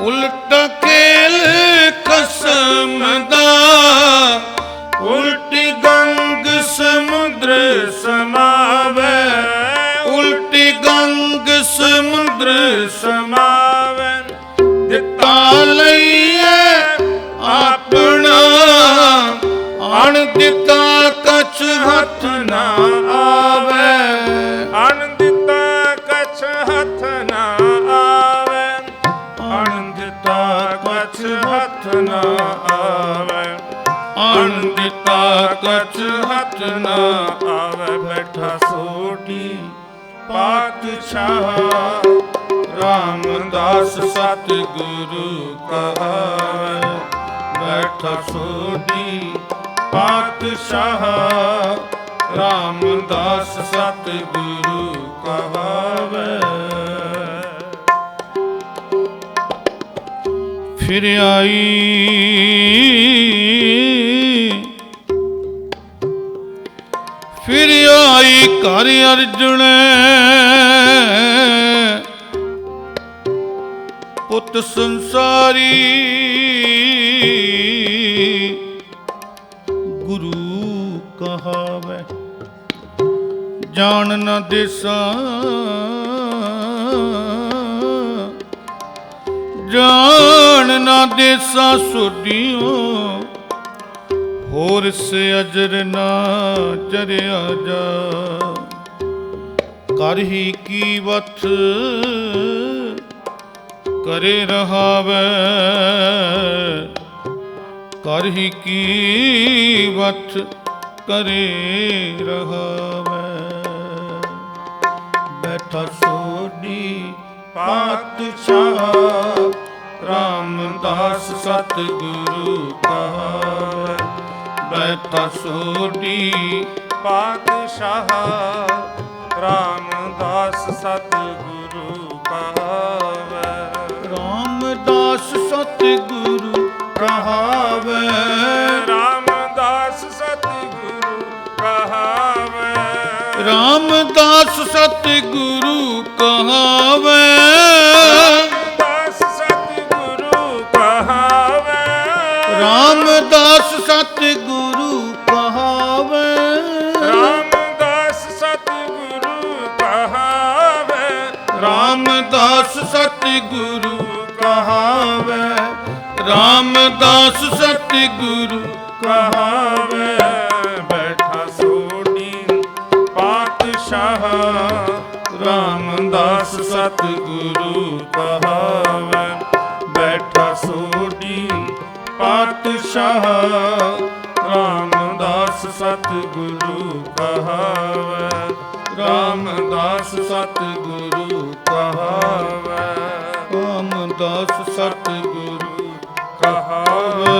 ਉਲਟ ਖੇਲ ਖਸਮ ਦਾ ਉਲਟੀ ਗੰਗ ਸਮੁੰਦਰ ਸਮਾਵੈ। ਉਲਟੀ ਗੰਗ ਸਮੁੰਦਰ ਸਮਾਵੈ। ਦਿੱਤਾ ਲਈਏ ਆਪਣਾ ਅਣ ਦਿੱਤਾ ਕਛ ਹੱਥ ਨਾ ਆਵੈ। ਅਣ ਦਿੱਤਾ ਕਛ ਹੱਥ ਨਾ ਆਵੈ। ਅਣ ਦਿੱਤਾ ਕਛ ਹੱਥ ਨਾ ਆਵੈ। ਅਣ ਦਿੱਤਾ ਕਛ ਹੱਥ ਨਾ ਆਵੈ। ਬੈਠਾ ਸੋਢੀ ਪਾਤਸ਼ਾਹ ਰਾਮਦਾਸ ਸਤਿਗੁਰੂ ਕਹਾਵੈ। ਬੈਠਾ ਸੋਢੀ ਪਾਤਸ਼ਾਹ ਰਾਮਦਾਸ ਸਤਿਗੁਰੂ ਕਹਾਵੈ। ਫਿਰ ਆਈ ਫਿਰ ਆਈ ਘਰ ਅਰਜੁਨ ਪੁੱਤ ਸੰਸਾਰੀ ਗੁਰੂ ਕਹਾਵੈ। ਜਾਣ ਨ ਦੇਸਾਂ ਜਾਣ ਨਾ ਦੇਸਾਂ ਸੋਢੀਓ ਹੋਰ ਸੇ ਅਜਰ ਨਾ ਚਰਿਆ ਜਾ, ਕਰ ਹੀ ਕੀਵਤ ਕਰੇ ਰਹਾਵੇ, ਕਰ ਹੀ ਕੀਵਤ ਕਰੇ ਰਹਾਵੇ। ਬੈਠਾ ਸੋਢੀ ਪਾਤਸ਼ਾਹ ਰਾਮਦਾਸ ਸਤਿਗੁਰੂ ਕਹਾਵੇ, ਬੈਠਾ ਸੋਢੀ ਪਾਤਸ਼ਾਹ ਰਾਮਦਾਸ ਸਤਿਗੁਰੂ ਕਹਾਵੇ, ਰਾਮਦਾਸ ਸਤਿਗੁਰੂ ਕਹਾਵੇ, ਰਾਮਦਾਸ ਸਤਿਗੁਰੂ ਕਹਾਵੇ, ਰਾਮਦਾਸ ਸਤਿਗੁਰੂ ਕਹਾਵੇ, ਰਾਮਦਾਸ ਸਤਿਗੁਰੂ ਕਹਾਵੇ, ਰਾਮਦਾਸ ਸਤਿਗੁਰੂ ਕਹਾਵੇ, ਰਾਮਦਾਸ ਸਤਿਗੁਰੂ ਕਹਾਵੇ, ਰਾਮਦਾਸ ਸਤਿਗੁਰੂ ਕਹਾਵੇ, ਰਾਮਦਾਸ ਸਤਿਗੁਰੂ ਕਹਾਵੇ। ਬੈਠਾ ਸੋਢੀ ਪਾਤਸ਼ਾਹ ਰਾਮਦਾਸ ਸਤਿਗੁਰੂ ਕਹਾਵੇ, ਬੈਠਾ ਸੋਢੀ ਪਾਤਸ਼ਾਹ ਰਾਮਦਾਸ ਸਤਿਗੁਰੂ ਕਹਾਵੇ, ਰਾਮਦਾਸ ਸਤਿਗੁਰੂ ਕਹਾਵੇ, ਰਾਮਦਾਸ ਸਤਿਗੁਰੂ ਕਹਾਵੇ।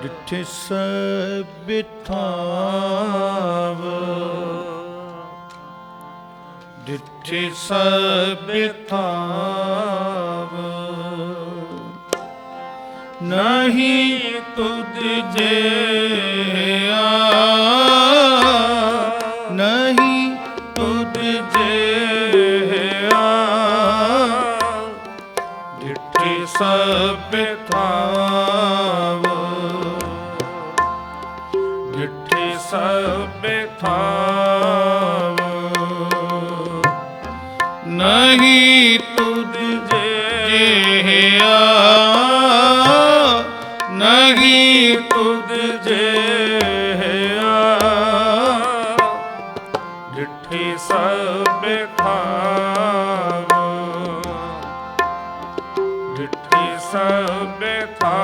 ਡਿਠੇ ਸਭਿਥਾਵ, ਡਿਠੇ ਸਭਿਥਾਵ, ਨਹੀਂ ਤੁਧ ਜਿਹਾ, ਨਹੀਂ ਤੁਧ ਜਿਹਾ, ਡਿਠੇ ਸਭਿਥਾਵ, ਡਿਠੇ ਸਭਿਥਾਵ, ਨਹੀਂ ਤੁਧ ਜਿਹਾ, ਨਹੀਂ ਤੁਧ ਜਿਹਾ, ਡਿਠੇ ਸਭਿਥਾਵ, ਡਿਠੇ ਸਭਿਥਾਵ।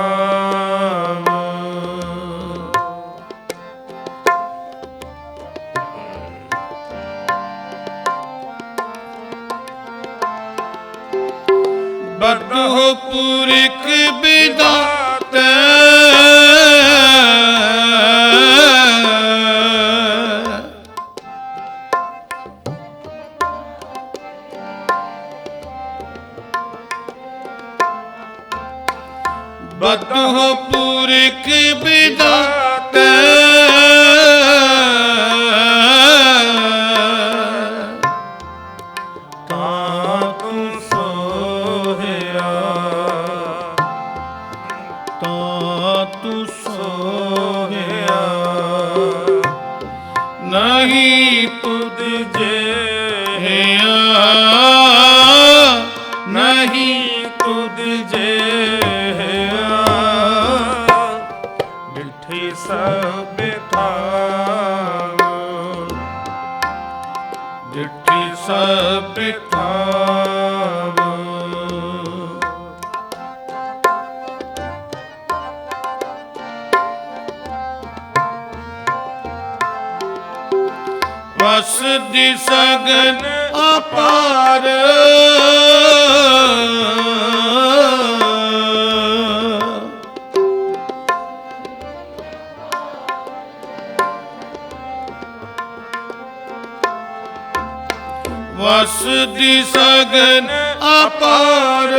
ਬਦਹੁ ਪੁਰਿਖ ਬਿਦਾਤੇ, ਬਦਹੁ ਪੁਰਿਖ ਬਿਦਾਤੇ, ਤਾਂ ਤੂੰ ਸੋਹਿਆ, ਤਾਂ ਤੂੰ ਸੋਹਿਆ, ਨਹੀਂ ਤੁਧ ਜਿਹਾ, ਨਹੀਂ ਤੁਧ ਜਿਹਾ, ਡਿਠੇ ਸਭਿਥਾਵ, ਡਿਠੇ ਸਭਿਥਾਵ, ਵਸ ਦੀ ਸਗਨ ਅਪਾਰ, ਵਸ ਦੀ ਸਗਨ ਅਪਾਰ,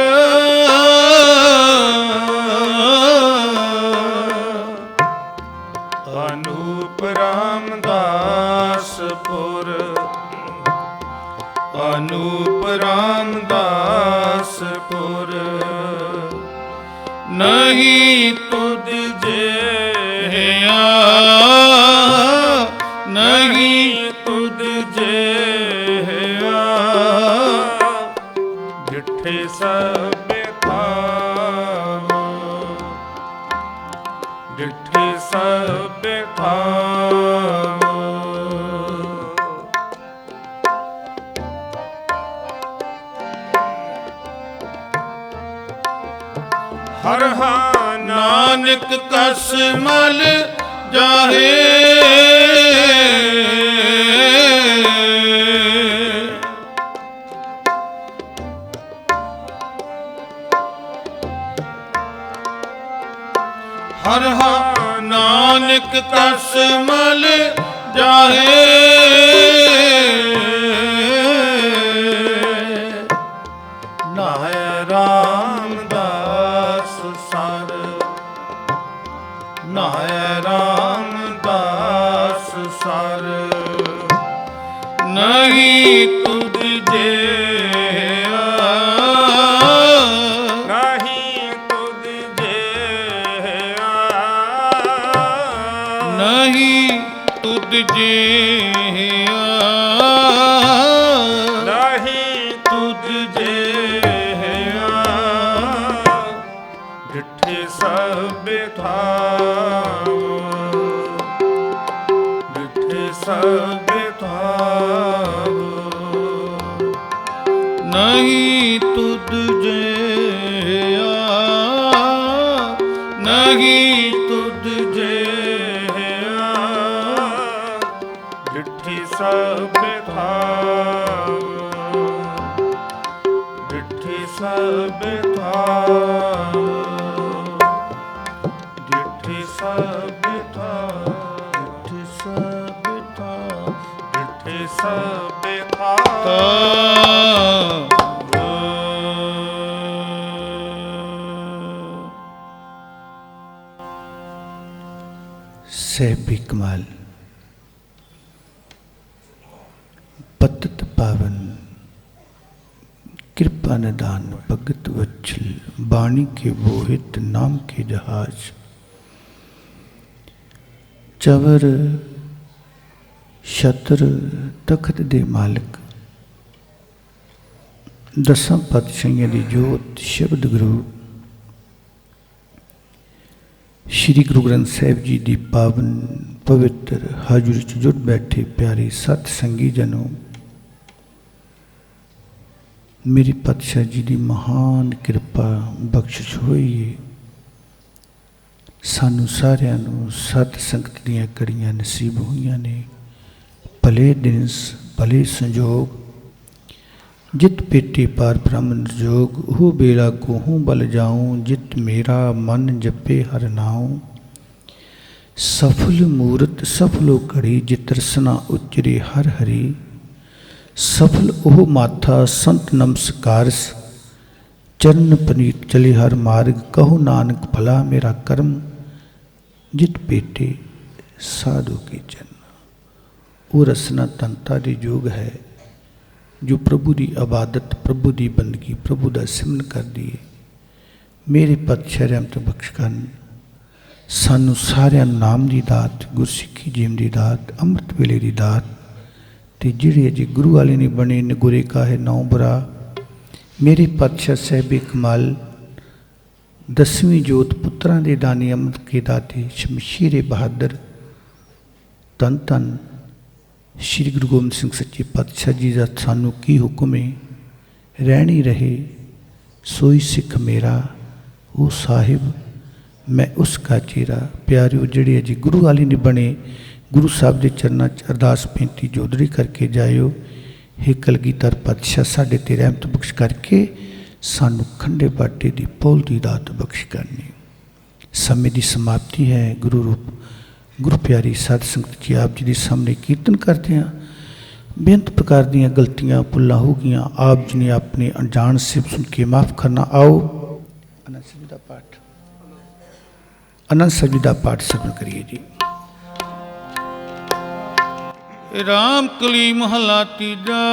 ਅਨੂਪ ਰਾਮਦਾਸਪੁਰ, ਅਨੂਪ ਰਾਮਦਾਸਪੁਰ, ਨਹੀਂ ਤੁਧ ਜਿਹਾ, ਨਹੀਂ ਤੁਧ ਜਿਹਾ, ਡਿਠੇ ਸਭਿਥਾਵ, ਹਰ ਹਾ ਨਾਨਕ ਕਸ ਮਲ ਜਾਹੇ। ਹਰ ਹਾ ਨਾਨਕ ਕਸ ਮਲ ਜਾਹੇ। ਨਾਹੈ ਰਾਮਦਾਸ ਸਰ, ਨਾਹੈ ਰਾਮਦਾਸ ਸਰ। ਨਹੀਂ ਤੁਧ ਜਿਹਾ, ਨਹੀਂ ਤੁਧ ਜਿਹਾ, ਨਹੀਂ ਤੁਧ ਜਿਹਾ, ਨਹੀਂ ਤੁਧ ਜਿਹਾ। ਡਿਠੇ ਸਭ ਥਾਵ, ਡਿਠੇ ਸਭ ਥਾਵ। ਨਹੀਂ ਤੁਧ ਜਿਹਾ, ਨਹੀਂ ਤੁਧ ਜਿਹਾ। ਡਿਠੇ ਸਭ ਥਾਵ, ਡਿਠੇ ਸਭ ਥਾਵ, ਡਿਠੇ ਸਭ ਥਾਵ, ਡਿਠੇ ਸਭ ਥਾਵ, ਡਿਠੇ ਸਭ ਥਾਵ। ਸਹਿਬੀ ਕਮਾਲ। पतित पावन कृपा निदान भगत वत्सल, वाणी के बोहित नाम के जहाज। चवर छत्र तखत दे मालिक, दसां पातशाहियां दी जोत शब्द गुरु श्री गुरु ग्रंथ साहिब जी दी पावन पवित्र हाजुरी च जुट बैठे प्यारे सत संगी जनों, मेरी पातशाह जी की महान कृपा बख्शिश होई है। सानू सारिਆਂ ਨੂੰ सत संगत ਦੀਆਂ ਕੜੀਆਂ नसीब ਹੋਈਆਂ ਨੇ। भले दिन भले संजोग, जित पेटे पार ब्रह्मन जोग। हो बेला कोहूँ बल जाऊँ, जित मेरा मन जपे हर नाऊँ। सफल मूरत सफलो घड़ी, जित रसना उचरे हर हरी। सफल ओह माथा संत नमस्कारस, चरण पनीत चले हर मार्ग। कहो नानक भला मेरा कर्म, जित पेटे साधु के चरण। वो रसना तंता दी जोग है जो प्रभु की इबादत, प्रभु की बंदगी, प्रभु का सिमरन कर दी है। मेरे पातशाह रहमत बख्श करन, सानू सारिਆਂ ਨੂੰ नाम की दात, गुरसिੱਖੀ जीवन की दात, अमृत वेले की दात। ते जिहड़े अजे गुरु वाले नहीं बने, नगुरे काहे नौ बरा। मेरे पातशाह साहिब कमाल, दसवीं जोत पुत्रां दे दानी, अमृत के दाते, शमशीर बहादुर। धन धन श्री गुरु गोबिंद सिंह सच्चे पातशाह जी का सानू की हुक्म है। रहनी रहे सोई सिख मेरा, वो साहिब मैं उसका चेहरा। प्यारिओ जिहड़े अजे गुरु वाले नहीं बने, गुरु साहब के चरणों च अरदास बेनती जोदड़ी करके जायो। हे कलगीधर पातशाह, साडे ते रहमत बख्श करके सानू खंडे बाटे की पौल की दात बख्श करनी। समय की समाप्ति है। गुरु रूप गुरु प्यारी साध संगत जी आप जी के सामने कीर्तन करते हैं। बेअंत प्रकार दीयां गलतियां भुल्लां हो गईयां, आप जी ने अपने अनजान से सुन के माफ़ करना। आओ आनंद साहिब दा पाठ, आनंद साहिब दा पाठ श्रवण करिए जी। राम कली महला तीजा,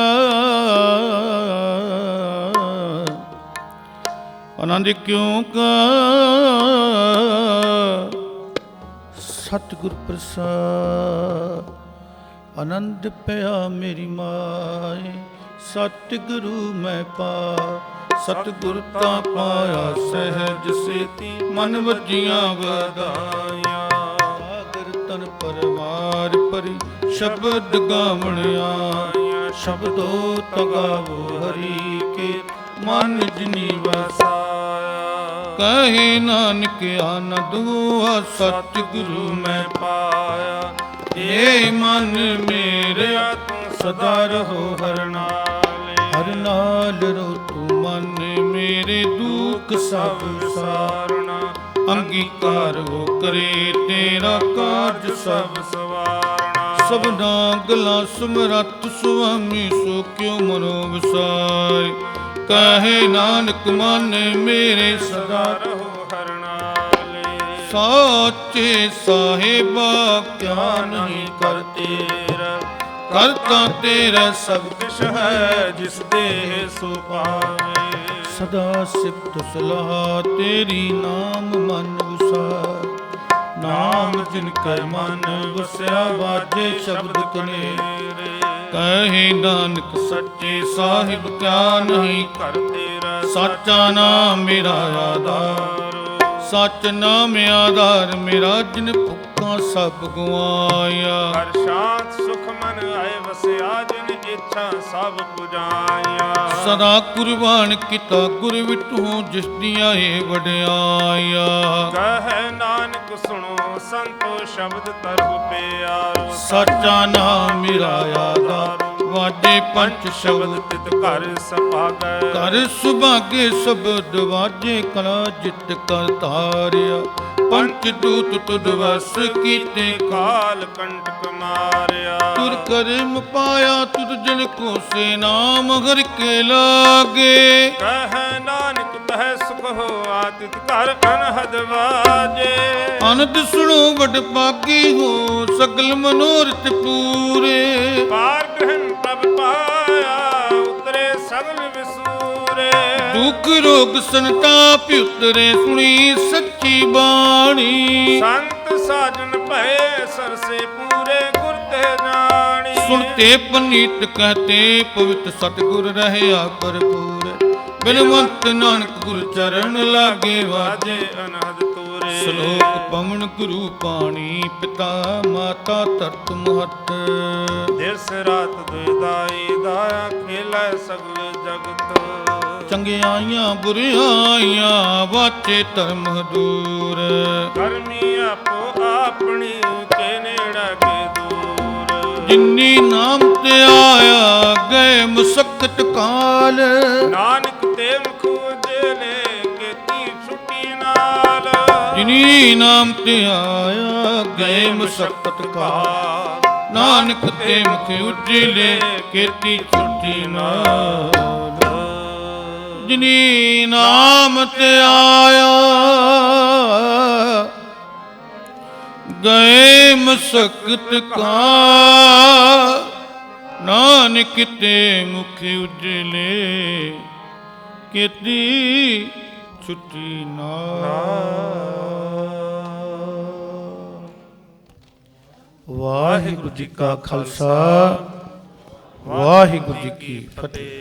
आनंद क्यों का सतगुर प्रसाद आनंद पया मेरी माए। सतगुरु मैं पा सतगुर ता पाया, सहज सेती मन वजियां वधाया। सागर तन परवार परी शब्द गावण आया। शब्दो तगावो हरि के मन जिनी वसाया। ਕਹੇ ਨਾਨਕ ਆਨੰਦ ਹੋਆ ਸਤਿਗੁਰੂ ਮੈਂ ਪਾਇਆ ਏ ਮਨ ਮੇਰਿਆ ਤੂੰ ਸਦਾ ਰਹੋ ਹਰ ਨਾਲੇ ਹਰ ਨਾਲ ਰੋ ਤੂੰ ਮਨ ਮੇਰੇ ਦੁੱਖ ਸਭ ਸਾਰਣਾ ਅੰਗੀਕਾਰ ਹੋ ਕਰੇ ਤੇਰਾ ਕਾਰਜ ਸਭ ਸਵਾਰਣਾ ਸਭਨਾ ਗਲਾ ਸਮਰੱਥ ਸੁਆਮੀ ਸੋ ਕਿਉ ਮਨੋ ਵਿਸਾਰ ਕਹੇ ਨਾਨਕ ਮਨ ਮੇਰੇ ਸਦਾ ਰਹੋ ਹਰ ਨਾਲੇ ਸਾਚੇ ਸਾਹਿਬਾ ਕਿਆ ਕਿਆ ਨਹੀਂ ਨਹੀਂ ਕਰ ਤੇਰਾ ਕਰਤਾ ਤੇਰਾ ਸਭ ਕਿਛ ਹੈ ਜਿਸ ਦੇਹ ਸੋ ਪਾਵੇ ਸਦਾ ਸਿਫਤ ਸਲਾਹ ਤੇਰੀ ਨਾਮ ਮਨ ਵਸਾਰ ਨਾਮ ਜਿਨ ਕੈ ਮਨ ਵਸਿਆ ਬਾਜੇ ਸ਼ਬਦ ਕਨੇਰੇ ਕਹੇ ਨਾਨਕ ਸੱਚੇ ਸਾਹਿਬ ਕਿਆ ਨਹੀਂ ਕਰ ਤੇਰਾ ਸਾਚਾ ਨਾਮ ਮੇਰਾ ਆਧਾਰ ਸੱਚ ਨਾਮ ਆਧਾਰ ਮੇਰਾ ਜਿਨ ਭੁੱਖਾਂ ਸਭ ਗਵਾਇਆ ਹਰ ਸ਼ਾਂਤ ਸੁਖ ਮਨ ਆਏ ਵਸਿਆ ਜਿਨ ਇੱਛਾ ਸਭ ਪੁਜਾਇਆ ਸਦਾ ਕੁਰਬਾਨ ਕੀਤਾ ਗੁਰ ਵਿਟੂ ਜਿਸ ਦੀਆਂ ਏ ਵਡਿਆਇਆ ਕਹੈ ਨਾਨਕ ਸੁਣੋ ਸੰਤੋ ਸ਼ਬਦ ਤਰਹੁ ਪਿਆਰੋ ਸਾਚਾ ਨਾਮ ਮੇਰਾ ਆਧਾਰ ਵਾਜੇ ਪੰਜ ਸ਼ਬਦ ਤਿਤ ਘਰ ਸਭਾਗੈ ਕਰ ਸੁਭਾਗੇ ਸ਼ਬਦ ਵਾਜੇ ਕਲਾ ਜਿਤ ਕਰ ਧਾਰਿਆ ਪੰਚ ਦੂਤ ਤੁਧ ਵਸ ਕੀਤੇ ਕਾਲ ਕੰਟਕ ਮਾਰਿਆ ਤੁਰ ਕਰਮ ਪਾਇਆ ਤੁਧ ਜਨ ਕੋ ਸੇ ਨਾਮ ਹਰਿ ਕੇ ਲਾਗੇ ਕਹੈ ਨਾਨਕ ਤਹਿ ਸੁਖ ਹੋ ਆਤਿਤ ਘਰ ਅਨਹਦ ਵਾਜੇ ਅਨੰਦ ਸੁਣੋ ਵਡ ਭਾਗੀ ਹੋ ਸਗਲ ਮਨੋਰਥ ਪੂਰੇ ਪਾਰ ਗ੍ਰਹਣ ਪ੍ਰਭ ਪਾਇਆ ਉਤਰੇ ਸਗਲ ਵਿਸੂਰੇ ਦੁਖ ਰੋਗ ਸੰਤਾਪ ਉਤਰੇ ਸੁਣੀ ਸੱਚੀ ਬਾਣੀ ਸੰਤ ਸਾਜਨ ਭਏ ਸਰਸੇ ਪੂਰੇ ਗੁਰ ਤੇ ਜਾਣੀ ਸੁਣਤੇ ਪਨੀਤ ਕਹਤੇ ਪਵਿੱਤ ਸਤਿਗੁਰ ਰਹਿਆ ਭਰਪੂਰ ਬਿਨਵੰਤ ਨਾਨਕ ਗੁਰ ਚਰਨ ਲਾਗੇ ਵਾਜੇ ਵਾਜੇ ਅਨਹਦ ਤੂਰੇ ਸ਼ਲੋਕ ਪਵਨ ਗੁਰੂ ਪਾਣੀ ਪਿਤਾ ਮਾਤਾ ਧਰਤ ਮਹਤ ਦਿਸ ਰਾਤ ਦੁਇਦਾਈ ਦਾਇਆ ਖੇਲੇ ਸਗਲ ਜਗਤ ਚੰਗਿਆਈਆਂ ਬੁਰਿਆਈਆਂ ਵਾਚੇ ਧਰਮ ਦੂਰ ਕਰਮੀ ਆਪੋ ਆਪਣੀ ਕੇ ਨੇੜਾ ਕੇ ਦੂਰ ਜਿਨੀ ਨਾਮ ਤੇ ਆਇਆ ਗਏ ਮੁਸਕਤ ਕਾਲ ਨਾਨਕ ਤੇ ਮੁਖ ਉਜਲੇ ਕੀਤੀ ਛੁੱਟੀ ਨਾਲ ਜਿਨੀ ਨਾਮ ਤੇ ਆਇਆ ਗਏ ਮੁਸਕਤ ਕਾਲ ਨਾਨਕ ਤੇ ਮੁਖ ਉਜਲੇ ਕੀਤੀ ਛੁੱਟੀ ਨਾਲ ਜਿਨੀ ਨਾਮ ਤੇ ਆਇਆ ਗਏ ਮਸਕਤ ਕਾ ਨਾਨਕ ਤੇ ਮੁਖ ਉਜਲੇ ਕੀਤੀ ਛੁੱਟੀ ਵਾਹਿਗੁਰੂ ਜੀ ਕਾ ਖਾਲਸਾ ਵਾਹਿਗੁਰੂ ਜੀ ਕੀ ਫਤਿਹ।